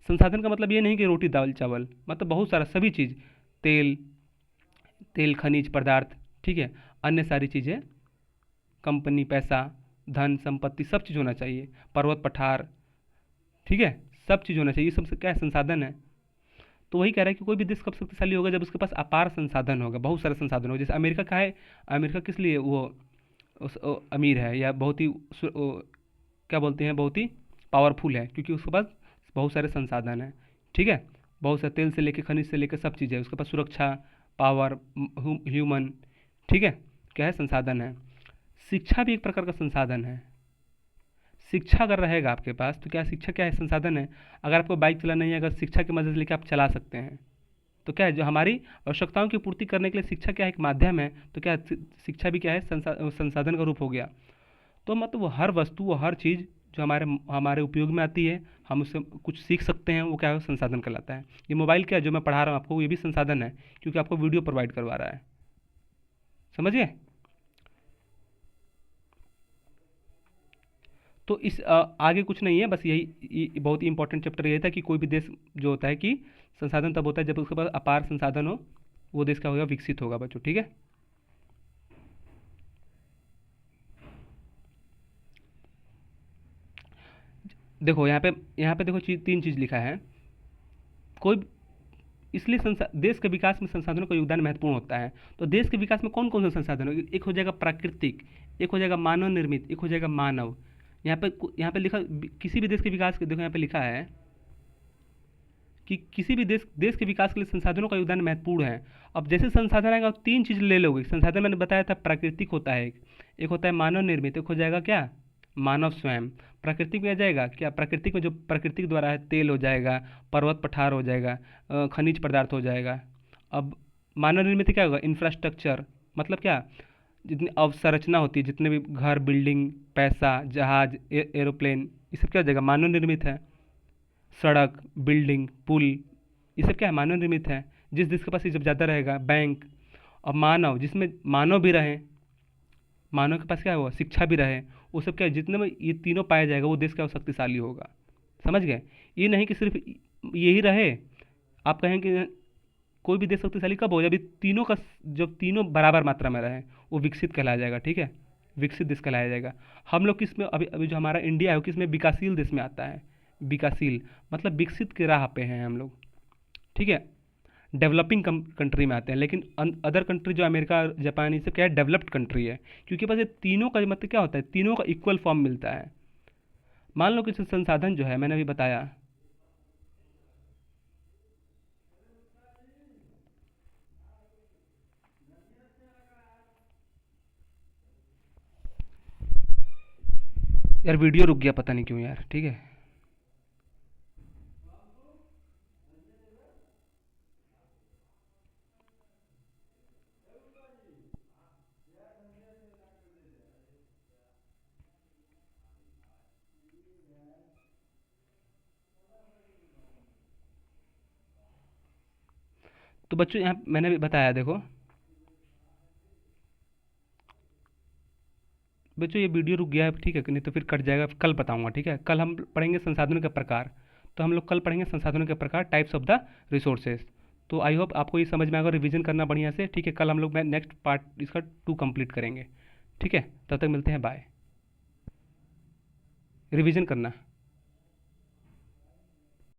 संसाधन का मतलब ये नहीं कि रोटी दाल चावल, मतलब बहुत सारा सभी चीज़, तेल, खनिज पदार्थ, ठीक है, अन्य सारी चीज़ें, कंपनी, पैसा, धन संपत्ति, सब चीज़ होना चाहिए, पर्वत पठार, ठीक है, सब चीज़ होना चाहिए। ये सब क्या है, संसाधन है। तो वही कह रहा है कि कोई भी देश कब शक्तिशाली होगा, जब उसके पास अपार संसाधन होगा, बहुत सारे संसाधन होगा। जैसे अमेरिका का है, अमेरिका किस लिए वो अमीर है या बहुत ही क्या बोलते हैं, बहुत ही पावरफुल है, क्योंकि उसके पास बहुत सारे संसाधन हैं। ठीक है, बहुत सारे तेल से लेकर खनिज से लेकर सब चीज़ है उसके पास, सुरक्षा, पावर, ह्यूमन, ठीक है, क्या है, संसाधन है। शिक्षा भी एक प्रकार का संसाधन है। शिक्षा अगर रहेगा आपके पास तो क्या, शिक्षा क्या है, संसाधन है। अगर आपको बाइक चलाना नहीं है, अगर शिक्षा की मदद लेकर आप चला सकते हैं, तो क्या है, जो हमारी आवश्यकताओं की पूर्ति करने के लिए शिक्षा क्या है, एक माध्यम है। तो क्या शिक्षा भी क्या है, संसाधन का रूप हो गया। तो मतलब वो हर वस्तु, वो हर चीज़ जो हमारे हमारे उपयोग में आती है, हम उससे कुछ सीख सकते हैं, वो क्या है, संसाधन कहलाता है। ये मोबाइल क्या है जो मैं पढ़ा रहा हूँ आपको, ये भी संसाधन है, क्योंकि आपको वीडियो प्रोवाइड करवा रहा है। समझिए। तो इस आगे कुछ नहीं है, बस यही बहुत ही इंपॉर्टेंट चैप्टर ये था कि कोई भी देश जो होता है कि संसाधन तब होता है जब उसके पास अपार संसाधन हो, वो देश क्या होगा, विकसित होगा बच्चों। ठीक है, देखो यहाँ पे देखो तीन चीज़ लिखा है। कोई इसलिए देश के विकास में संसाधनों का योगदान महत्वपूर्ण होता है। तो देश के विकास में कौन कौन से संसाधन हो, एक हो जाएगा प्राकृतिक, एक हो जाएगा मानव निर्मित, एक हो जाएगा मानव। यहाँ पे लिखा किसी भी देश के विकास के, देखो यहाँ पे लिखा है कि किसी भी देश के विकास के लिए संसाधनों का योगदान महत्वपूर्ण है। अब जैसे संसाधन आएगा तीन चीज़ ले लोगे। संसाधन मैंने बताया था, प्राकृतिक होता है, एक होता है मानव निर्मित, एक हो जाएगा क्या, मानव स्वयं। प्राकृतिक में आ जाएगा क्या, प्राकृतिक में जो प्रकृति द्वारा है, तेल हो जाएगा, पर्वत पठार हो जाएगा, खनिज पदार्थ हो जाएगा। अब मानव निर्मित क्या होगा, इंफ्रास्ट्रक्चर, मतलब क्या, जितनी अवसंरचना होती है, जितने भी घर, बिल्डिंग, पैसा, जहाज, एरोप्लेन, ये सब क्या हो जाएगा, मानव निर्मित है। सड़क, बिल्डिंग, पुल, ये सब क्या है, मानव निर्मित है। जिस देश के पास ये जब ज़्यादा रहेगा, बैंक। और मानव, जिसमें मानव भी रहे, मानव के पास क्या हुआ, शिक्षा भी रहे, वो सब क्या है, जितने में ये तीनों पाया जाएगा वो देश क्या शक्तिशाली होगा। समझ गए? ये नहीं कि सिर्फ यही रहे। आप कहें कि कोई भी देश शक्तिशाली कब हो, जब ये तीनों का, जब तीनों बराबर मात्रा में रहे, वो विकसित कहलाया जाएगा। ठीक है, विकसित देश कहलाया जाएगा। हम लोग किस में, अभी अभी जो हमारा इंडिया है वो किस में, विकासशील देश में आता है। विकासशील मतलब विकसित के राह पे हैं हम लोग। ठीक है, डेवलपिंग कंट्री में आते हैं। लेकिन अदर कंट्री जो अमेरिका जापान, ये सब क्या है, डेवलप्ड कंट्री है। क्योंकि बस ये तीनों का मतलब क्या होता है, तीनों का इक्वल फॉर्म मिलता है। मान लो कि संसाधन जो है, मैंने अभी बताया, यार वीडियो रुक गया पता नहीं क्यों यार। ठीक है, तो बच्चों यहाँ मैंने भी बताया, देखो बच्चों ये वीडियो रुक गया है, ठीक है, कि नहीं तो फिर कट जाएगा, कल बताऊंगा। ठीक है, कल हम पढ़ेंगे संसाधनों के प्रकार। तो हम लोग कल पढ़ेंगे संसाधनों के प्रकार, टाइप्स ऑफ द रिसोर्सेज। तो आई होप आपको ये समझ में आएगा, रिवीजन करना बढ़िया से। ठीक है, कल हम लोग मैं नेक्स्ट पार्ट इसका 2 कंप्लीट करेंगे। ठीक है, तब तक मिलते हैं, बाय। रिवीजन करना।